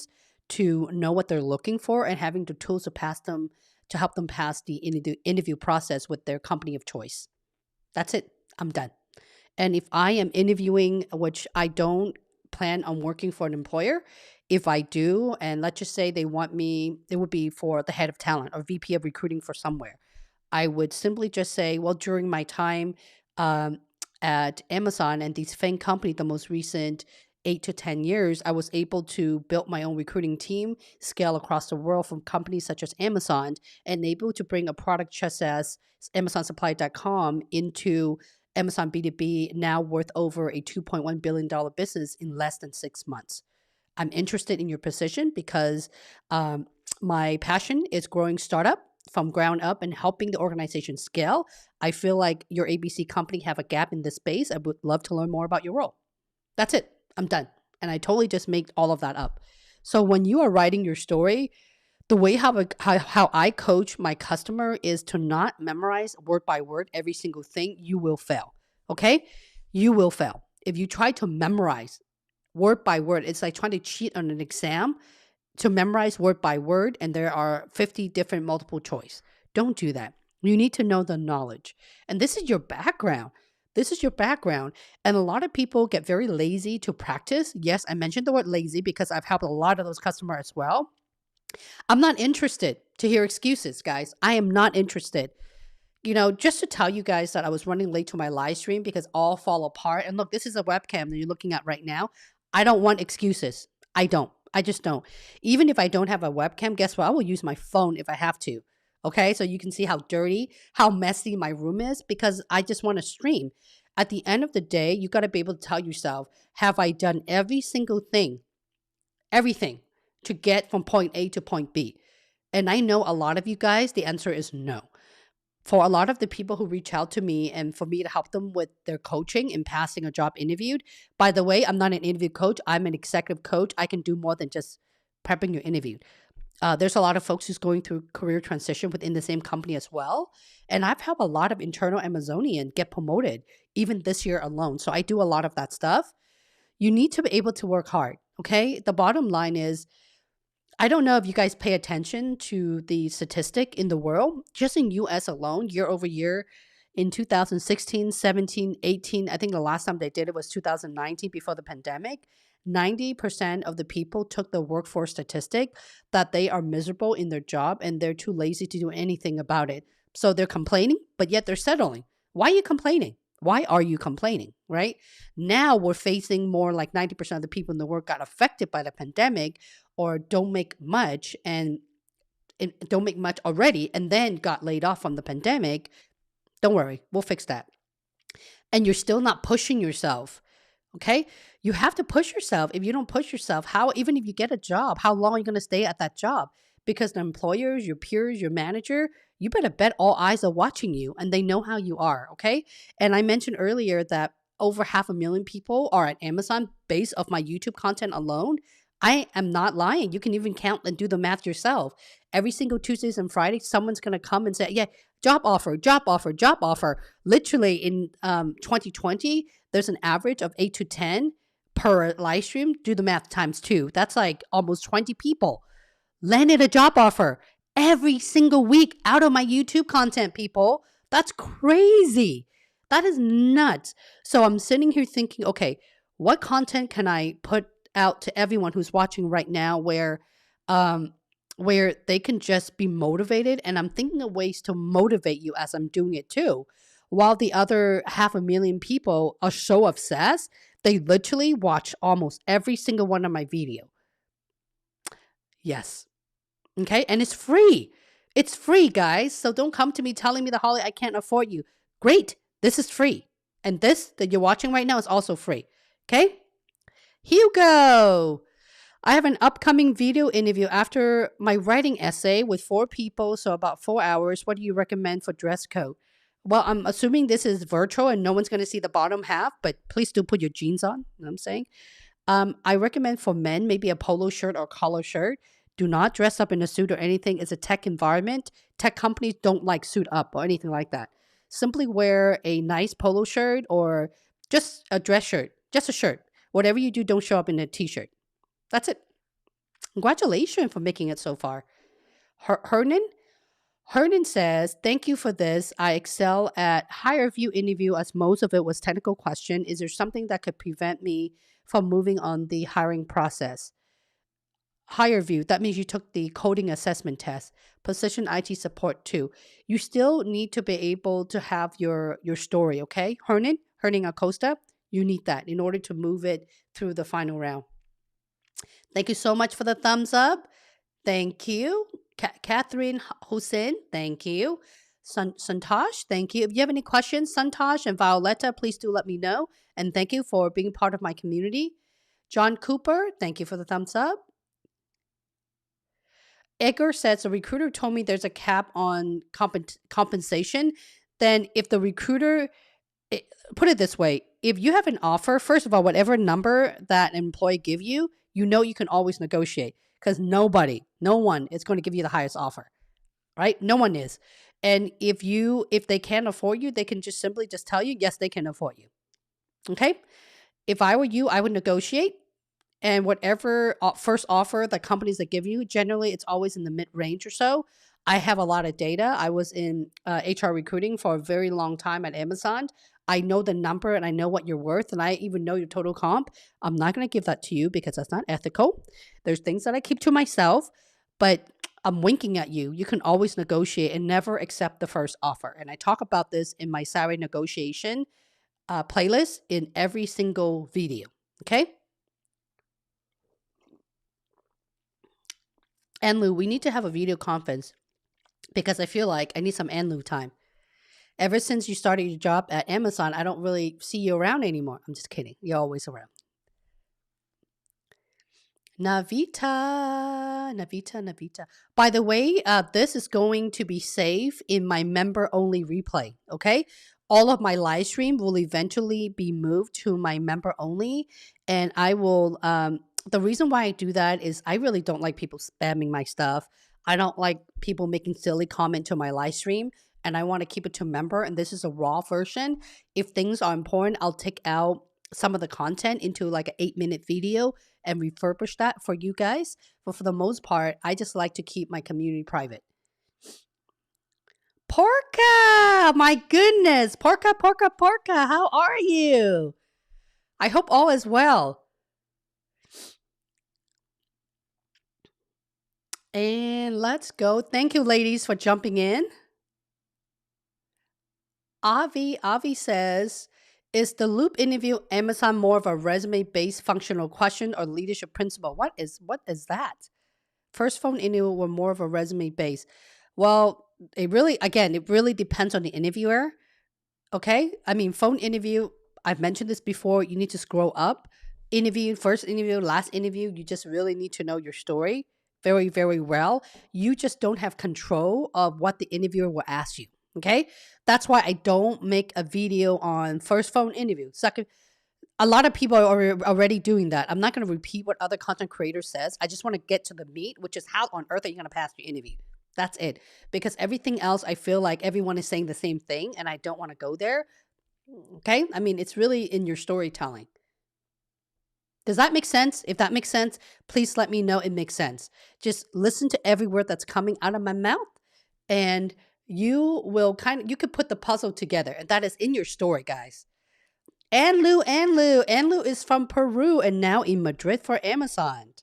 to know what they're looking for and having the tools to to help them pass the interview process with their company of choice. That's it. I'm done. And if I am interviewing, which I don't plan on working for an employer, if I do, and let's just say they want me, it would be for the head of talent or VP of recruiting for somewhere. I would simply just say, well, during my time um, at Amazon and these FANG company, the most recent 8 to 10 years, I was able to build my own recruiting team, scale across the world from companies such as Amazon, and able to bring a product just as AmazonSupply.com into Amazon B2B, now worth over a $2.1 billion business in less than 6 months. I'm interested in your position because um, my passion is growing startup from ground up and helping the organization scale. I feel like your ABC company have a gap in this space. I would love to learn more about your role. That's it. I'm done. And I totally just made all of that up. So when you are writing your story, the way how I coach my customer is to not memorize word by word every single thing. You will fail. Okay? You will fail. If you try to memorize word by word, it's like trying to cheat on an exam to memorize word by word, and there are 50 different multiple choice. Don't do that. You need to know the knowledge. And this is your background. This is your background. And a lot of people get very lazy to practice. Yes, I mentioned the word lazy because I've helped a lot of those customers as well. I'm not interested to hear excuses, guys. I am not interested. Just to tell you guys that I was running late to my live stream because all fall apart. And look, this is a webcam that you're looking at right now. I don't want excuses. I don't. I just don't. Even if I don't have a webcam, guess what? I will use my phone if I have to. Okay. So you can see how dirty, how messy my room is because I just want to stream. At the end of the day, you got to be able to tell yourself, have I done every single thing, everything to get from point A to point B? And I know a lot of you guys, the answer is no. For a lot of the people who reach out to me and for me to help them with their coaching and passing a job interviewed, by the way, I'm not an interview coach. I'm an executive coach. I can do more than just prepping your interview. There's a lot of folks who's going through career transition within the same company as well. And I've helped a lot of internal Amazonian get promoted even this year alone. So I do a lot of that stuff. You need to be able to work hard. Okay. The bottom line is, I don't know if you guys pay attention to the statistic in the world, just in US alone, year over year in 2016, 17, 18, I think the last time they did it was 2019 before the pandemic. 90% of the people took the workforce statistic that they are miserable in their job and they're too lazy to do anything about it. So they're complaining, but yet they're settling. Why are you complaining? Why are you complaining, right? Now we're facing more like 90% of the people in the world got affected by the pandemic or don't make much and don't make much already and then got laid off from the pandemic. Don't worry, we'll fix that. And you're still not pushing yourself. Okay? You have to push yourself. If you don't push yourself, even if you get a job, how long are you going to stay at that job? Because the employers, your peers, your manager, you better bet all eyes are watching you and they know how you are. Okay? And I mentioned earlier that over 500,000 people are at Amazon based off my YouTube content alone. I am not lying. You can even count and do the math yourself. Every single Tuesdays and Fridays, someone's going to come and say, yeah, job offer, job offer, job offer. Literally in 2020, there's an average of 8 to 10 per live stream. Do the math times 2. That's like almost 20 people landed a job offer every single week out of my YouTube content, people. That's crazy. That is nuts. So I'm sitting here thinking, okay, what content can I put out to everyone who's watching right now where they can just be motivated? And I'm thinking of ways to motivate you as I'm doing it too. While the other 500,000 people are so obsessed, they literally watch almost every single one of my video. Yes. Okay. And it's free. It's free, guys. So don't come to me telling me Holly, I can't afford you. Great. This is free. And this that you're watching right now is also free. Okay. Hugo. I have an upcoming video interview after my writing essay with 4 people. So about 4 hours. What do you recommend for dress code? Well, I'm assuming this is virtual and no one's going to see the bottom half, but please do put your jeans on. You know what I'm saying? I recommend for men, maybe a polo shirt or collar shirt. Do not dress up in a suit or anything. It's a tech environment. Tech companies don't like suit up or anything like that. Simply wear a nice polo shirt or just a dress shirt, just a shirt. Whatever you do, don't show up in a t-shirt. That's it. Congratulations for making it so far. Hernan? Hernan says, thank you for this. I excel at higher view interview as most of it was technical question. Is there something that could prevent me from moving on the hiring process? Higher view, that means you took the coding assessment test. Position IT support too. You still need to be able to have your story, okay? Hernan Acosta, you need that in order to move it through the final round. Thank you so much for the thumbs up. Thank you. Catherine Hussein, thank you. Santosh, thank you. If you have any questions, Santosh and Violetta, please do let me know. And thank you for being part of my community. John Cooper, thank you for the thumbs up. Edgar says a recruiter told me there's a cap on compensation. Then if the recruiter, put it this way, if you have an offer, first of all, whatever number that employee give you, you know you can always negotiate because no one is going to give you the highest offer, right? No one is. And if they can't afford you, they can just simply just tell you, yes, they can afford you. Okay. If I were you, I would negotiate. And whatever first offer the companies that give you, generally it's always in the mid range or so. I have a lot of data. I was in HR recruiting for a very long time at Amazon. I know the number and I know what you're worth, and I even know your total comp. I'm not going to give that to you because that's not ethical. There's things that I keep to myself, but I'm winking at you. You can always negotiate and never accept the first offer. And I talk about this in my salary negotiation playlist in every single video. Okay. Anlu, we need to have a video conference because I feel like I need some Anlu time. Ever since you started your job at Amazon, I don't really see you around anymore. I'm just kidding. You're always around. Navita. By the way, this is going to be saved in my member only replay. Okay. All of my live stream will eventually be moved to my member only. And I will, the reason why I do that is I really don't like people spamming my stuff. I don't like people making silly comment to my live stream. And I want to keep it to member. And this is a raw version. If things are important, I'll take out some of the content into like an 8-minute video and refurbish that for you guys. But for the most part, I just like to keep my community private. Porca! My goodness. Porca. How are you? I hope all is well. And let's go. Thank you, ladies, for jumping in. Avi says, is the loop interview Amazon more of a resume-based functional question or leadership principle? What is that? First phone interview were more of a resume base. Well, it really depends on the interviewer. Okay. I mean, phone interview, I've mentioned this before. You need to scroll up. Interview, first interview, last interview. You just really need to know your story very, very well. You just don't have control of what the interviewer will ask you. Okay. That's why I don't make a video on first phone interview. Second, a lot of people are already doing that. I'm not going to repeat what other content creators says. I just want to get to the meat, which is how on earth are you going to pass your interview? That's it. Because everything else, I feel like everyone is saying the same thing, and I don't want to go there. Okay? I mean, it's really in your storytelling. Does that make sense? If that makes sense, please let me know it makes sense. Just listen to every word that's coming out of my mouth, and you could put the puzzle together, and that is in your story, guys. Anlu is from Peru and now in Madrid for Amazon.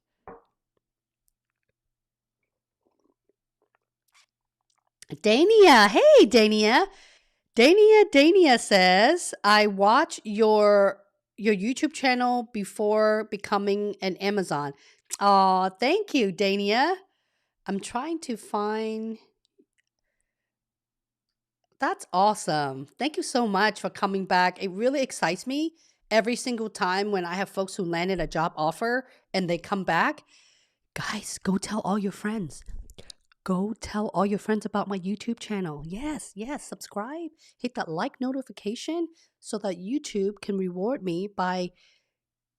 Dania, hey Dania. Dania says, I watch your YouTube channel before becoming an Amazon. Oh, thank you, Dania. I'm trying to find. That's awesome. Thank you so much for coming back. It really excites me every single time when I have folks who landed a job offer and they come back. Guys, go tell all your friends. Go tell all your friends about my YouTube channel. Yes, subscribe. Hit that like notification so that YouTube can reward me by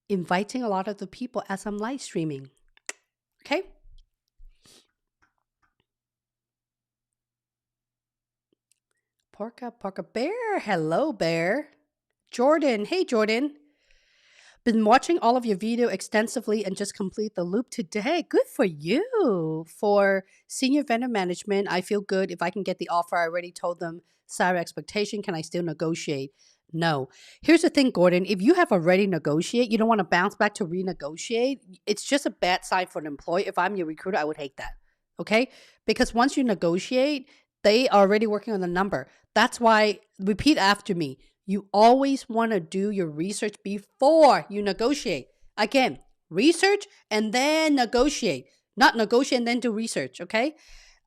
inviting a lot of the people as I'm live streaming. Okay? Porca Bear. Hello, Bear. Jordan. Hey, Jordan. Been watching all of your video extensively and just complete the loop today. Good for you. For senior vendor management, I feel good if I can get the offer. I already told them salary expectation. Can I still negotiate? No. Here's the thing, Gordon. If you have already negotiated, you don't want to bounce back to renegotiate. It's just a bad sign for an employee. If I'm your recruiter, I would hate that. Okay? Because once you negotiate, they are already working on the number. That's why, repeat after me. You always want to do your research before you negotiate. Again, research and then negotiate. Not negotiate and then do research, okay?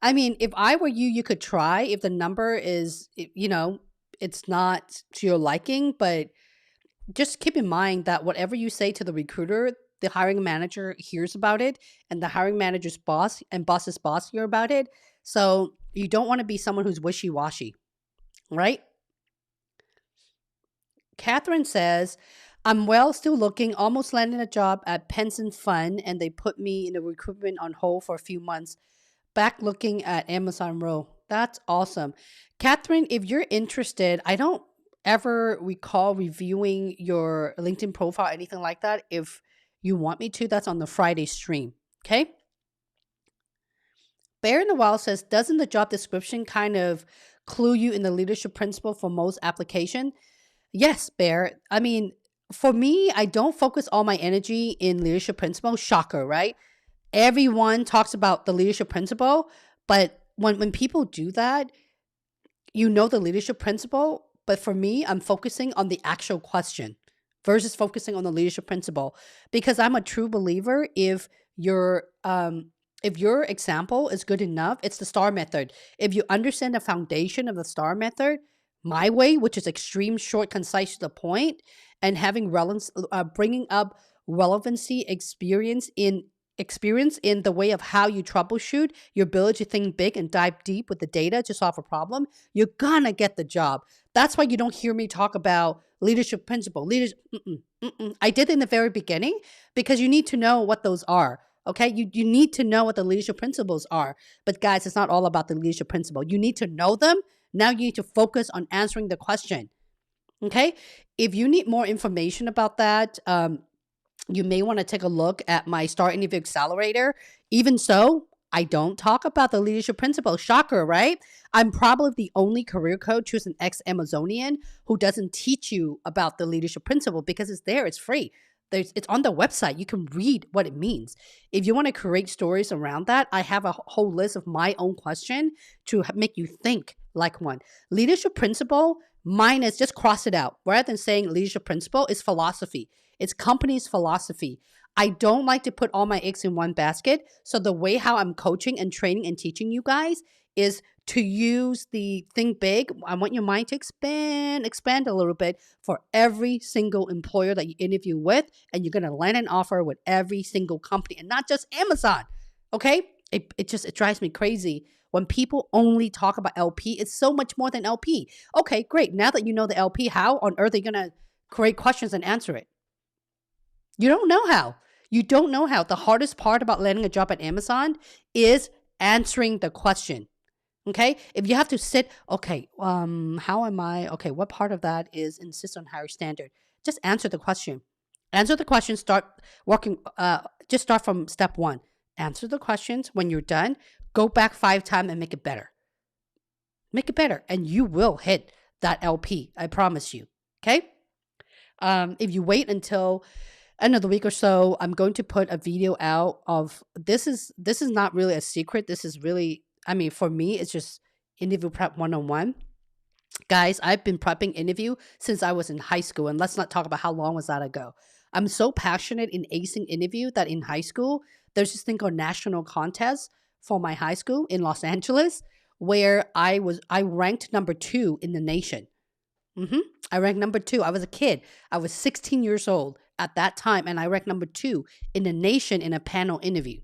I mean, if I were you, you could try if the number is, it's not to your liking, but just keep in mind that whatever you say to the recruiter, the hiring manager hears about it, and the hiring manager's boss and boss's boss hear about it. So you don't want to be someone who's wishy-washy, right? Catherine says, I'm still looking, almost landed a job at Pension Fund, and they put me in the recruitment on hold for a few months. Back looking at Amazon role. That's awesome. Catherine, if you're interested, I don't ever recall reviewing your LinkedIn profile, anything like that. If you want me to, that's on the Friday stream. Okay. Bear in the Wild says, doesn't the job description kind of clue you in the leadership principle for most application? Yes, Bear. I mean, for me, I don't focus all my energy in leadership principle. Shocker, right? Everyone talks about the leadership principle, but when people do that, the leadership principle. But for me, I'm focusing on the actual question versus focusing on the leadership principle, because I'm a true believer. If your example is good enough, it's the STAR method. If you understand the foundation of the STAR method, my way, which is extreme, short, concise, to the point, and having relevance, bringing up relevancy, experience in the way of how you troubleshoot, your ability to think big and dive deep with the data to solve a problem, you're gonna get the job. That's why you don't hear me talk about leadership principle. I did in the very beginning, because you need to know what those are. Okay, you need to know what the leadership principles are. But guys, it's not all about the leadership principle. You need to know them. Now you need to focus on answering the question. Okay, if you need more information about that, you may want to take a look at my Star Interview Accelerator. Even so, I don't talk about the leadership principle. Shocker, right? I'm probably the only career coach who's an ex-Amazonian who doesn't teach you about the leadership principle, because it's there, it's free. It's on the website. You can read what it means. If you want to create stories around that, I have a whole list of my own question to make you think like one. Leadership principle, mine is just cross it out. Rather than saying leadership principle, is philosophy. It's company's philosophy. I don't like to put all my eggs in one basket. So the way how I'm coaching and training and teaching you guys is to use the think big. I want your mind to expand a little bit for every single employer that you interview with. And you're going to land an offer with every single company, and not just Amazon. Okay. It drives me crazy when people only talk about LP. It's so much more than LP. Okay, great. Now that you know the LP, how on earth are you going to create questions and answer it? You don't know how. You don't know how. The hardest part about landing a job at Amazon is answering the question. Okay? If you have to sit, okay, how am I? Okay, what part of that is insist on higher standard? Just answer the question. Answer the question, start working, just start from step one. Answer the questions. When you're done, go back 5 times and make it better. Make it better, and you will hit that LP. I promise you. Okay? If you wait until end of the week or so, I'm going to put a video out of this is not really a secret. This is really, I mean, for me, it's just interview prep 101. Guys, I've been prepping interview since I was in high school, and let's not talk about how long was that ago. I'm so passionate in acing interview that in high school, there's this thing called national contest for my high school in Los Angeles, where I ranked number 2 in the nation. I ranked number 2. I was a kid. I was 16 years old at that time, and I ranked number 2 in the nation in a panel interview.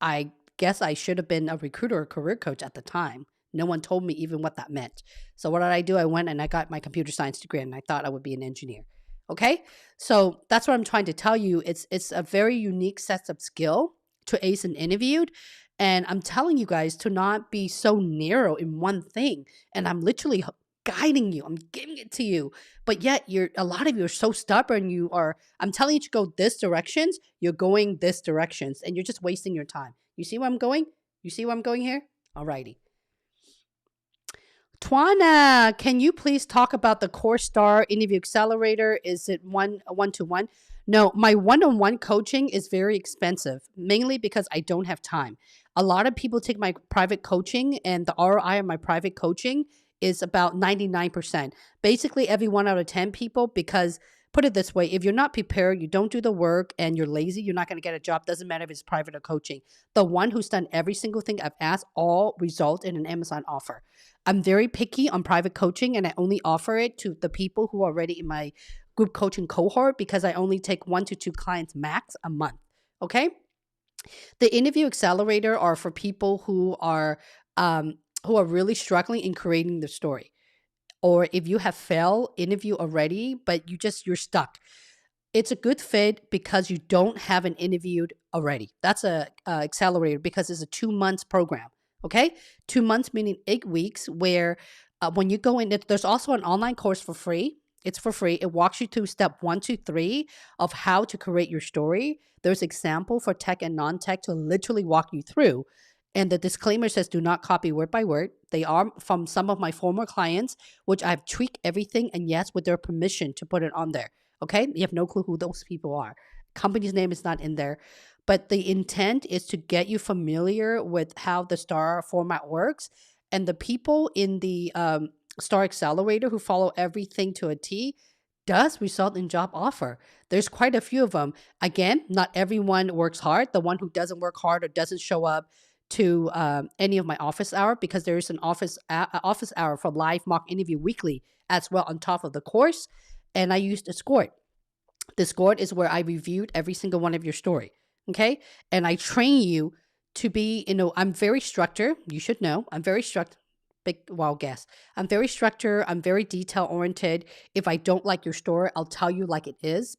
I guess I should have been a recruiter or career coach at the time. No one told me even what that meant. So what did I do? I went and I got my computer science degree, and I thought I would be an engineer. Okay? So that's what I'm trying to tell you. It's a very unique set of skill to ace an interview. And I'm telling you guys to not be so narrow in one thing. And I'm literally guiding you. I'm giving it to you. But yet a lot of you are so stubborn. I'm telling you to go this directions. You're going this directions and you're just wasting your time. You see where I'm going? You see where I'm going here? Alrighty. Twana, can you please talk about the Core Star Interview Accelerator? Is it one to one? No, my one-on-one coaching is very expensive, mainly because I don't have time. A lot of people take my private coaching, and the ROI on my private coaching is about 99%. Basically, every 1 out of 10 people, because put it this way, if you're not prepared, you don't do the work, and you're lazy, you're not going to get a job. Doesn't matter if it's private or coaching. The one who's done every single thing I've asked all result in an Amazon offer. I'm very picky on private coaching, and I only offer it to the people who are already in my group coaching cohort because I only take 1 to 2 clients max a month. Okay. The interview accelerator are for people who are really struggling in creating the story. Or if you have failed interview already, but you're stuck. It's a good fit because you don't have an interviewed already. That's a accelerator because it's a 2 months program. Okay, 2 months meaning 8 weeks. Where when you go in, there's also an online course for free. It's for free. It walks you through step 1 to 3 of how to create your story. There's example for tech and non-tech to literally walk you through. And the disclaimer says do not copy word by word. They are from some of my former clients, which I've tweaked everything and yes, with their permission to put it on there. Okay, you have no clue who those people are. Company's name is not in there, but the intent is to get you familiar with how the STAR format works. And the people in the STAR Accelerator who follow everything to a T does result in job offer. There's quite a few of them. Again, not everyone works hard. The one who doesn't work hard or doesn't show up to any of my office hour, because there is an office hour for live mock interview weekly as well on top of the course. And I used Discord. Discord is where I reviewed every single one of your story. Okay. And I train you to be, I'm very structured. You should know I'm very structured. Big wild guess. I'm very structured. I'm very detail oriented. If I don't like your story, I'll tell you like it is.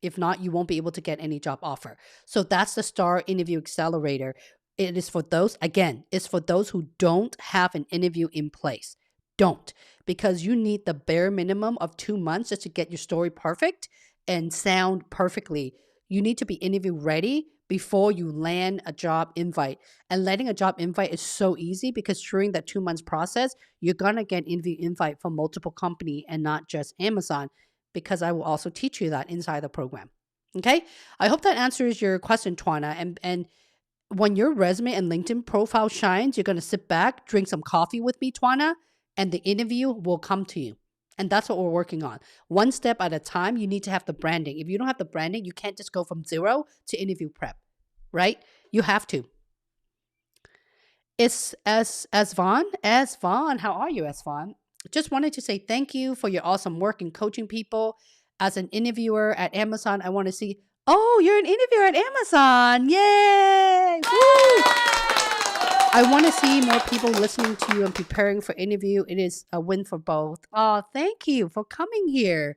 If not, you won't be able to get any job offer. So that's the STAR Interview Accelerator. It is for those, again, it's for those who don't have an interview in place. Don't, because you need the bare minimum of 2 months just to get your story perfect and sound perfectly. You need to be interview ready before you land a job invite. And landing a job invite is so easy because during that 2 months process, you're going to get interview invite from multiple company and not just Amazon, because I will also teach you that inside the program. Okay. I hope that answers your question, Twana. And when your resume and LinkedIn profile shines, you're going to sit back, drink some coffee with me, Twana, and the interview will come to you. And that's what we're working on. One step at a time, you need to have the branding. If you don't have the branding, you can't just go from 0 to interview prep, right? You have to. It's as Vaughn. As Vaughn, how are you, as Vaughn? Just wanted to say thank you for your awesome work in coaching people. As an interviewer at Amazon, I want to see, oh, you're an interviewer at Amazon. Yay! Woo! I want to see more people listening to you and preparing for interview. It is a win for both. Oh, thank you for coming here.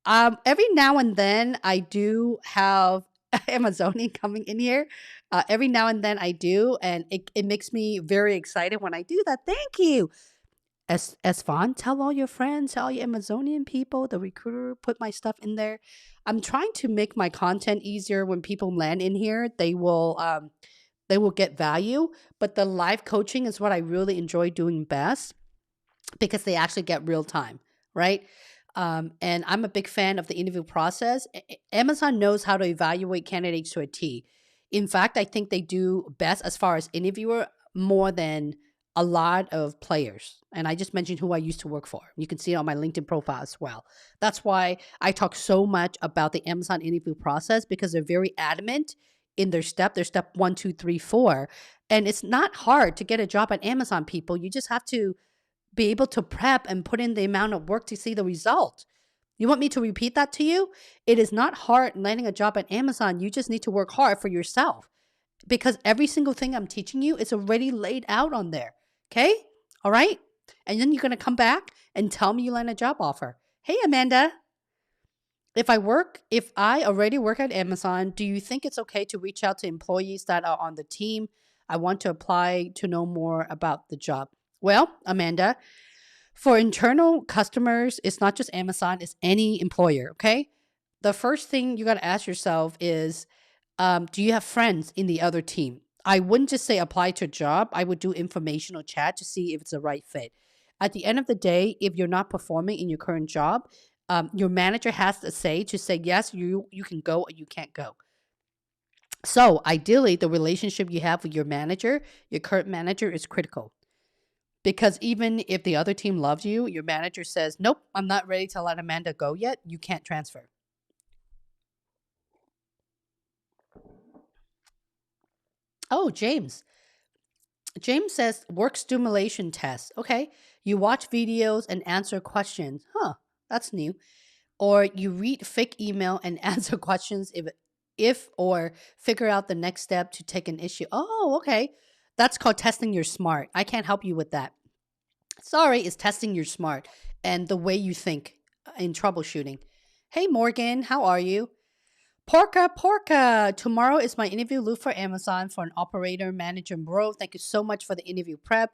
Every now and then I do have Amazonian coming in here. Every now and then I do, and it makes me very excited when I do that. Thank you. As Vaughn, tell all your friends, tell all your Amazonian people, the recruiter, put my stuff in there. I'm trying to make my content easier. When people land in here, they will get value. But the live coaching is what I really enjoy doing best because they actually get real time, right? And I'm a big fan of the interview process. Amazon knows how to evaluate candidates to a T. In fact, I think they do best as far as interviewer more than a lot of players. And I just mentioned who I used to work for. You can see it on my LinkedIn profile as well. That's why I talk so much about the Amazon interview process, because they're very adamant in their step 1, 2, 3, 4. And it's not hard to get a job at Amazon, people. You just have to be able to prep and put in the amount of work to see the result. You want me to repeat that to you? It is not hard landing a job at Amazon. You just need to work hard for yourself, because every single thing I'm teaching you is already laid out on there. Okay? All right? And then you're going to come back and tell me you land a job offer. Hey, Amanda, if I already work at Amazon, do you think it's okay to reach out to employees that are on the team? I want to apply to know more about the job. Well, Amanda, For internal customers, it's not just Amazon, it's any employer, okay? The first thing you got to ask yourself is, do you have friends in the other team? I wouldn't just say apply to a job. I would do informational chat to see if it's the right fit. At the end of the day, if you're not performing in your current job, your manager has to say yes, you can go or you can't go. So ideally, the relationship you have with your manager, your current manager, is critical. Because even if the other team loves you, your manager says, nope, I'm not ready to let Amanda go yet, you can't transfer. Oh, James. James says work stimulation test. Okay. You watch videos and answer questions. Huh. That's new. Or you read fake email and answer questions if or figure out the next step to take an issue. Oh, okay. That's called testing your smart. I can't help you with that. Sorry, it's testing your smart and the way you think in troubleshooting. Hey Morgan, how are you? Porca, porca. Tomorrow is my interview. Look for Amazon for an operator manager role. Thank you so much for the interview prep.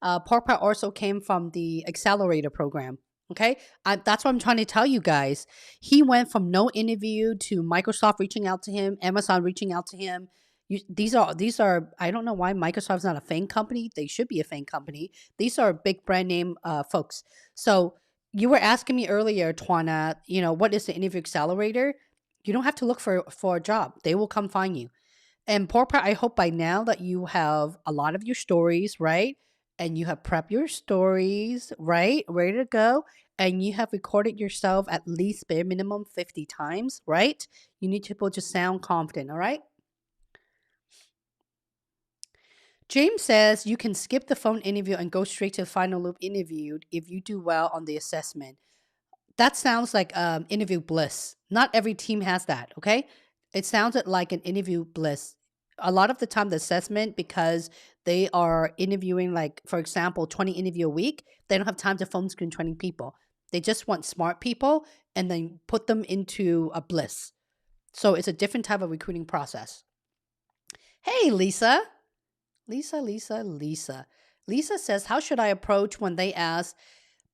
Porca also came from the Accelerator program. Okay, that's what I'm trying to tell you guys. He went from no interview to Microsoft reaching out to him, Amazon reaching out to him. These are. I don't know why Microsoft's not a FANG company. They should be a FANG company. These are big brand name folks. So you were asking me earlier, Twana. What is the interview accelerator? You don't have to look for a job. They will come find you. And Porpra, I hope by now that you have a lot of your stories, right? And you have prepped your stories, right? Ready to go. And you have recorded yourself at least bare minimum 50 times, right? You need people to sound confident, all right? James says you can skip the phone interview and go straight to the final loop interview if you do well on the assessment. That sounds like interview bliss. Not every team has that, okay? It sounded like an interview bliss. A lot of the time, the assessment, because they are interviewing, like, for example, 20 interview a week, they don't have time to phone screen 20 people. They just want smart people and then put them into a bliss. So it's a different type of recruiting process. Hey, Lisa. Lisa, Lisa, Lisa. Lisa says, how should I approach when they ask,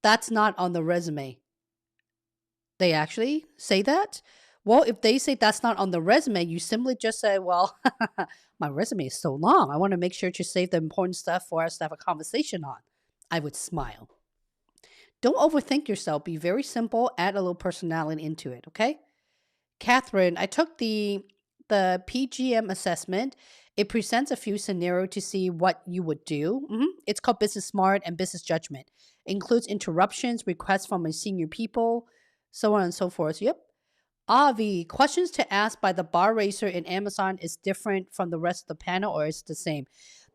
that's not on the resume? They actually say that? Well, if they say that's not on the resume, you simply just say, well, my resume is so long. I want to make sure to save the important stuff for us to have a conversation on. I would smile. Don't overthink yourself. Be very simple. Add a little personality into it, okay? Catherine, I took the PGM assessment. It presents a few scenarios to see what you would do. It's called Business Smart and Business Judgment. It includes interruptions, requests from a senior people, so on and so forth. Yep. Avi, questions to ask by the bar racer in Amazon is different from the rest of the panel, or it's the same?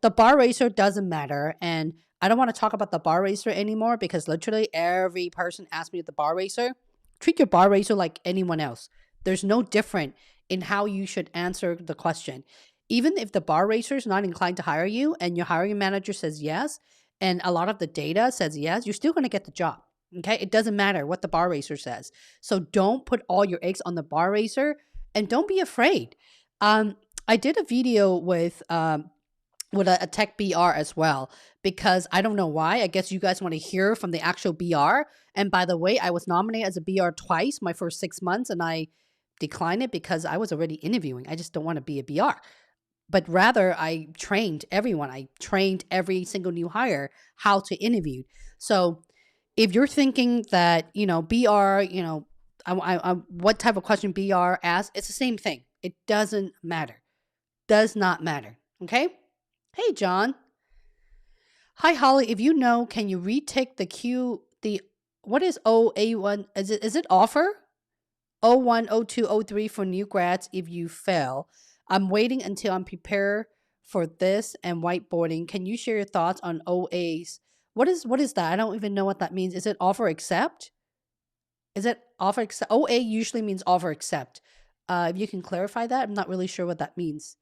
The bar racer doesn't matter, and I don't want to talk about the bar racer anymore because literally every person asked me at the bar racer. Treat your bar racer like anyone else. There's no different in how you should answer the question. Even if the bar racer is not inclined to hire you and your hiring manager says yes, and a lot of the data says yes, you're still going to get the job. Okay, it doesn't matter what the bar racer says. So don't put all your eggs on the bar racer, and don't be afraid. I did a video with a tech BR as well because I don't know why. I guess you guys want to hear from the actual BR. And by the way, I was nominated as a BR twice my first 6 months, and I declined it because I was already interviewing. I just don't want to be a BR. But rather, I trained everyone. I trained every single new hire how to interview. So if you're thinking that, BR, what type of question BR asks, it's the same thing. It doesn't matter. Does not matter. Okay? Hey, John. Hi, Holly. If you know, can you retake what is OA1? Is it offer? O1, O2, O3 for new grads if you fail. I'm waiting until I'm prepared for this and whiteboarding. Can you share your thoughts on OAs? What is that? I don't even know what that means. Is it offer accept? Is it offer accept? OA usually means offer accept. If you can clarify that, I'm not really sure what that means.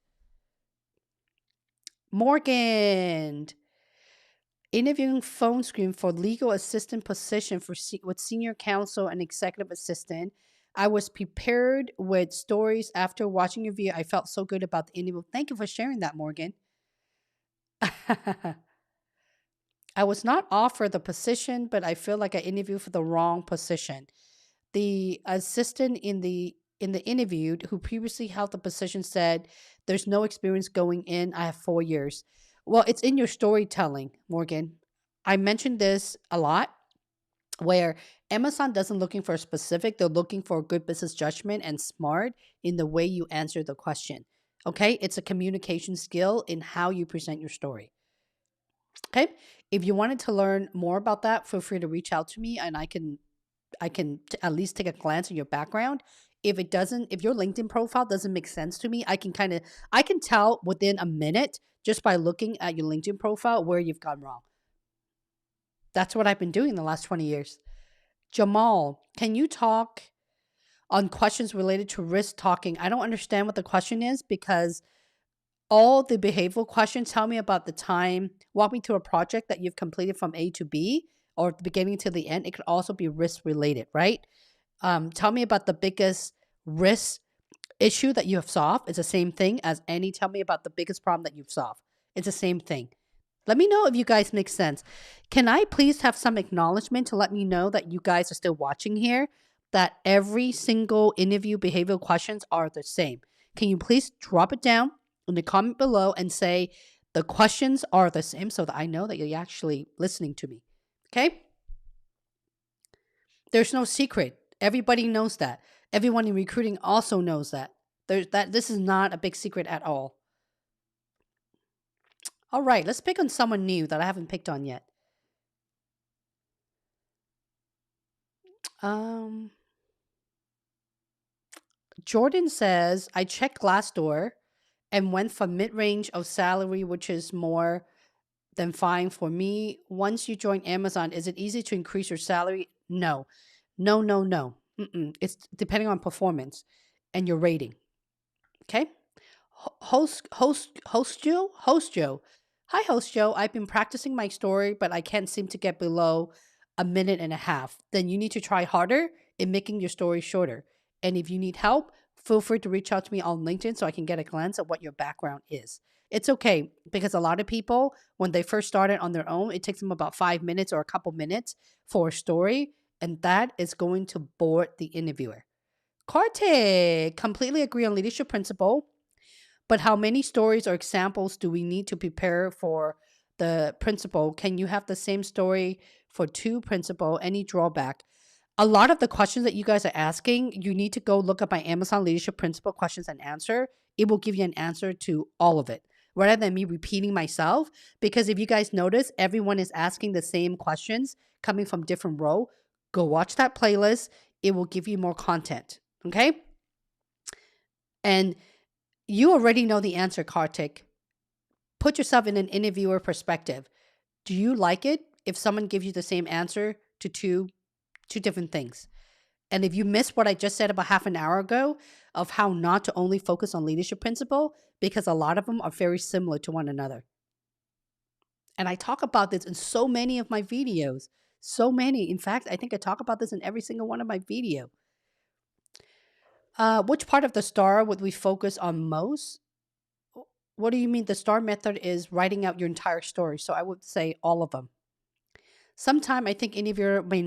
Morgan, interviewing phone screen for legal assistant position with senior counsel and executive assistant. I was prepared with stories after watching your video. I felt so good about the interview. Thank you for sharing that, Morgan. I was not offered the position, but I feel like I interviewed for the wrong position. The assistant in the interview who previously held the position said, "There's no experience going in. I have 4 years." Well, it's in your storytelling, Morgan. I mentioned this a lot where Amazon doesn't looking for a specific, they're looking for good business judgment and smart in the way you answer the question. Okay? It's a communication skill in how you present your story. Okay? If you wanted to learn more about that, feel free to reach out to me and at least take a glance at your background. If it doesn't, if your LinkedIn profile doesn't make sense to me, I can tell within a minute just by looking at your LinkedIn profile where you've gone wrong. That's what I've been doing the last 20 years. Jamal, can you talk on questions related to risk talking? I don't understand what the question is because all the behavioral questions tell me about the time, walk me through a project that you've completed from A to B or the beginning to the end. It could also be risk related, right? Tell me about the biggest risk issue that you have solved. It's the same thing as any. Tell me about the biggest problem that you've solved. It's the same thing. Let me know if you guys make sense. Can I please have some acknowledgement to let me know that you guys are still watching here? That every single interview behavioral questions are the same. Can you please drop it down in the comment below and say the questions are the same so that I know that you're actually listening to me? Okay? There's no secret. Everybody knows that. Everyone in recruiting also knows that. This is not a big secret at all. All right, let's pick on someone new that I haven't picked on yet. Um, Jordan says, I checked Glassdoor and went for mid-range of salary, which is more than fine for me. Once you join Amazon, is it easy to increase your salary? No, no, no, no. It's depending on performance and your rating. Okay. Host Joe. Hi, Host Joe. I've been practicing my story, but I can't seem to get below a minute and a half. Then you need to try harder in making your story shorter. And if you need help, feel free to reach out to me on LinkedIn so I can get a glance at what your background is. It's okay because a lot of people, when they first started on their own, it takes them about 5 minutes or a couple minutes for a story, and that is going to bore the interviewer. Kartik, completely agree on leadership principle. But how many stories or examples do we need to prepare for the principal? Can you have the same story for two principal? Any drawback? A lot of the questions that you guys are asking, you need to go look up my Amazon leadership principle questions and answer. It will give you an answer to all of it rather than me repeating myself. Because if you guys notice, everyone is asking the same questions coming from different row. Go watch that playlist. It will give you more content. Okay. And you already know the answer, Kartik. Put yourself in an interviewer perspective. Do you like it if someone gives you the same answer to two different things? And if you missed what I just said about half an hour ago of how not to only focus on leadership principle, because a lot of them are very similar to one another. And I talk about this in so many of my videos. So many. In fact, I think I talk about this in every single one of my videos. Which part of the star would we focus on most? What do you mean? The star method is writing out your entire story. So I would say all of them. Sometime I think any of you may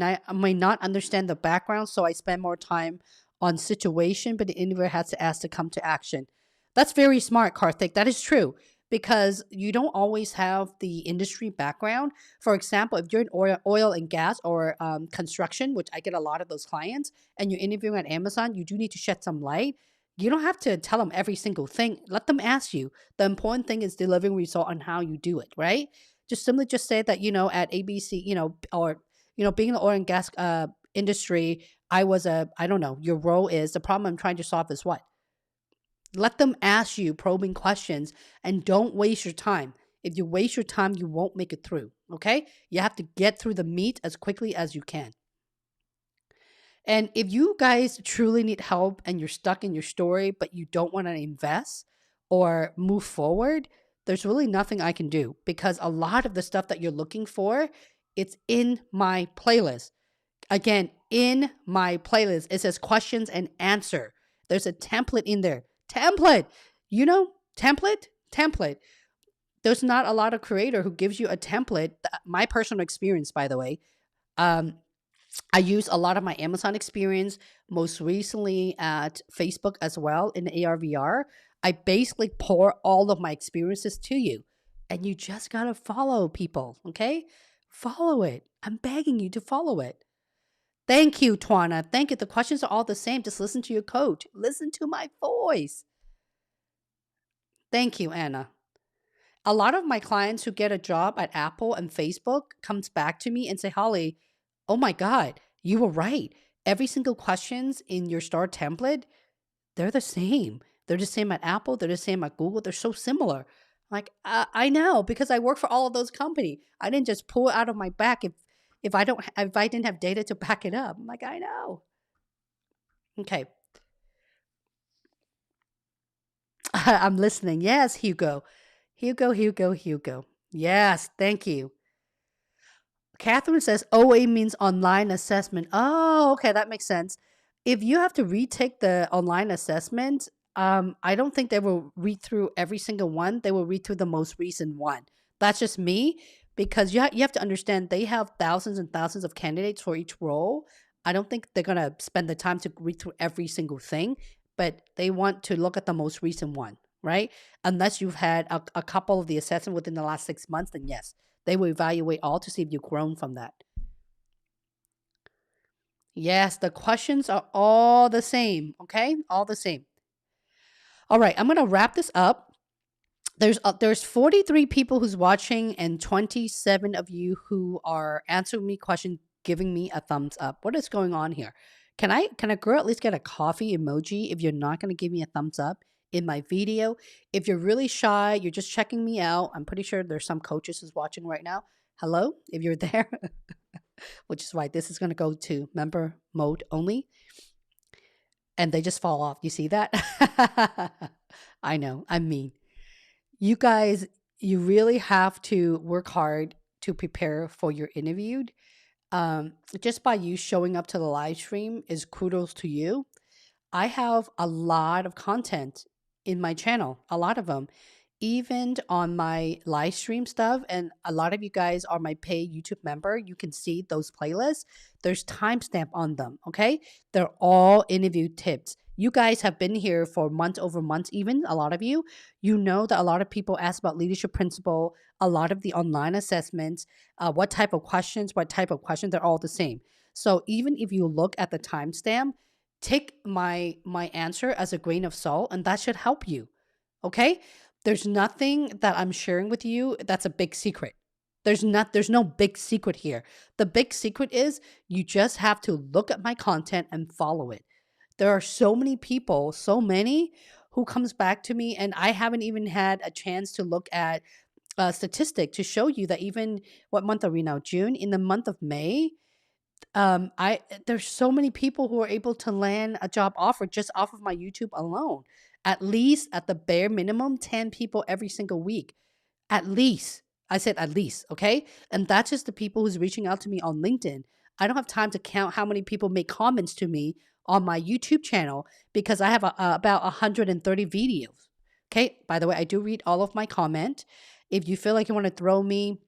not understand the background, so I spend more time on situation, but the interviewer has to ask to come to action. That's very smart, Karthik. That is true because you don't always have the industry background. For example, if you're in oil and gas or construction, which I get a lot of those clients, and you're interviewing at Amazon, you do need to shed some light. You don't have to tell them every single thing. Let them ask you. The important thing is delivering result on how you do it, right? Just say that, at ABC, or, being in the oil and gas industry, I don't know, your role is the problem I'm trying to solve is what? Let them ask you probing questions and don't waste your time. If you waste your time, you won't make it through. Okay. You have to get through the meat as quickly as you can. And if you guys truly need help and you're stuck in your story, but you don't want to invest or move forward, there's really nothing I can do because a lot of the stuff that you're looking for, it's in my playlist. Again, in my playlist, it says questions and answer. There's a template in there. Template. Template. There's not a lot of creator who gives you a template. My personal experience, by the way, um, I use a lot of my Amazon experience, most recently at Facebook as well in ARVR. I basically pour all of my experiences to you, and you just gotta follow people, okay? Follow it. I'm begging you to follow it. Thank you, Twana. Thank you. The questions are all the same. Just listen to your coach. Listen to my voice. Thank you, Anna. A lot of my clients who get a job at Apple and Facebook comes back to me and say, Holly, oh my God, you were right. Every single questions in your star template, they're the same. They're the same at Apple. They're the same at Google. They're so similar. Like, I know because I work for all of those companies. I didn't just pull it out of my back if I didn't have data to back it up. I'm like, I know. Okay. I'm listening. Yes, Hugo. Hugo. Yes, thank you. Catherine says OA means online assessment. Oh, okay, that makes sense. If you have to retake the online assessment, I don't think they will read through every single one. They will read through the most recent one. That's just me because you have to understand they have thousands and thousands of candidates for each role. I don't think they're gonna spend the time to read through every single thing, but they want to look at the most recent one, right? Unless you've had a couple of the assessment within the last 6 months, then yes, they will evaluate all to see if you've grown from that. Yes, the questions are all the same. Okay, all the same. All right, I'm gonna wrap this up. There's 43 people who's watching and 27 of you who are answering me questions, giving me a thumbs up. What is going on here? Can a girl at least get a coffee emoji if you're not gonna give me a thumbs up in my video? If you're really shy, you're just checking me out. I'm pretty sure there's some coaches who's watching right now. Hello, if you're there, which is why this is gonna go to member mode only, and they just fall off. You see that? I know, I'm mean. You guys, you really have to work hard to prepare for your interview. Just by you showing up to the live stream is kudos to you. I have a lot of content in my channel, a lot of them, even on my live stream stuff. And a lot of you guys are my paid YouTube member. You can see those playlists. There's timestamp on them. Okay. They're all interview tips. You guys have been here for months over months, even a lot of you. You know that a lot of people ask about leadership principle, a lot of the online assessments, what type of questions, they're all the same. So even if you look at the timestamp, take my answer as a grain of salt, and that should help you. Okay? There's nothing that I'm sharing with you that's a big secret. There's no big secret here. The big secret is you just have to look at my content and follow it. There are so many people, so many who comes back to me, and I haven't even had a chance to look at a statistic to show you that even what month are we now? June. In the month of May, I there's so many people who are able to land a job offer just off of my YouTube alone. At least at the bare minimum, 10 people every single week. At least. I said at least, okay? And that's just the people who's reaching out to me on LinkedIn. I don't have time to count how many people make comments to me on my YouTube channel because I have about 130 videos. Okay? By the way, I do read all of my comment. If you feel like you want to throw me,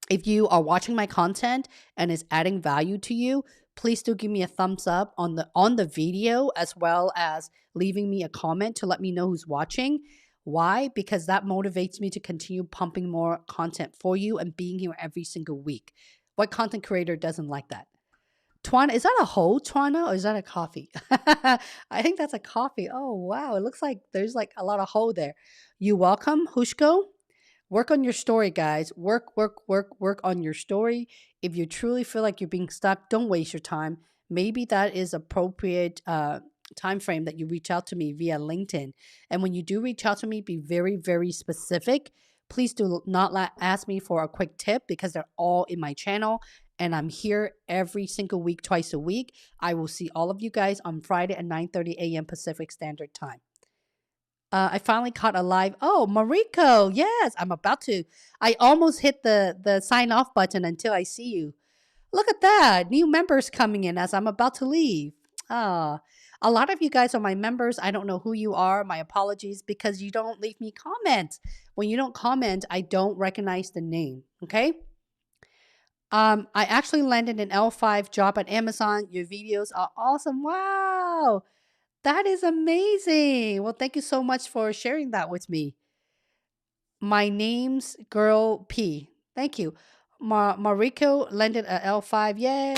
if you are watching my content and is adding value to you, please do give me a thumbs up on the video as well as leaving me a comment to let me know who's watching. Why? Because that motivates me to continue pumping more content for you and being here every single week. What content creator doesn't like that? Twana, is that a hole, Twana, or is that a coffee? I think that's a coffee. Oh, wow. It looks like there's like a lot of hole there. You welcome, Hushko. Work on your story, guys. Work on your story. If you truly feel like you're being stuck, don't waste your time. Maybe that is appropriate time frame that you reach out to me via LinkedIn. And when you do reach out to me, be very, very specific. Please do not ask me for a quick tip because they're all in my channel. And I'm here every single week, twice a week. I will see all of you guys on Friday at 9:30 a.m. Pacific Standard Time. I finally caught a live. Oh, Mariko, yes, I'm about to. I almost hit the sign off button until I see you. Look at that, new members coming in as I'm about to leave. Ah, a lot of you guys are my members. I don't know who you are. My apologies because you don't leave me comments. When you don't comment, I don't recognize the name. Okay. I actually landed an L5 job at Amazon. Your videos are awesome. Wow. That is amazing. Well, thank you so much for sharing that with me. My name's Girl P. Thank you. Mariko landed a L5. Yay.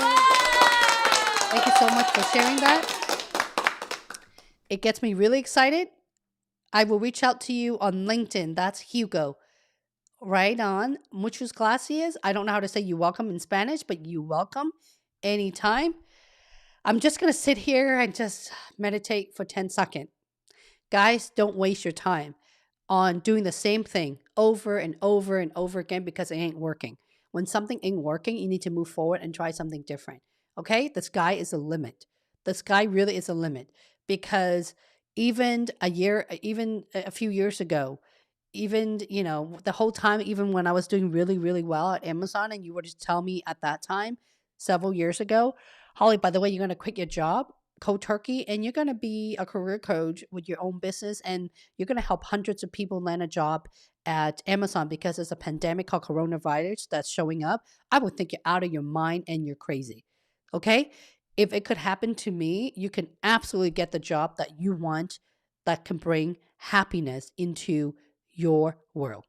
Thank you so much for sharing that. It gets me really excited. I will reach out to you on LinkedIn. That's Hugo. Right on. Muchas gracias. I don't know how to say you welcome in Spanish, but you welcome anytime. I'm just going to sit here and just meditate for 10 seconds. Guys, don't waste your time on doing the same thing over and over and over again because it ain't working. When something ain't working, you need to move forward and try something different. Okay? The sky is a limit. The sky really is a limit because even a few years ago, even, the whole time, even when I was doing really, really well at Amazon, and you were to tell me at that time, several years ago, Holly, by the way, you're going to quit your job cold turkey and you're going to be a career coach with your own business and you're going to help hundreds of people land a job at Amazon because there's a pandemic called coronavirus that's showing up. I would think you're out of your mind and you're crazy. Okay? If it could happen to me, you can absolutely get the job that you want that can bring happiness into your world.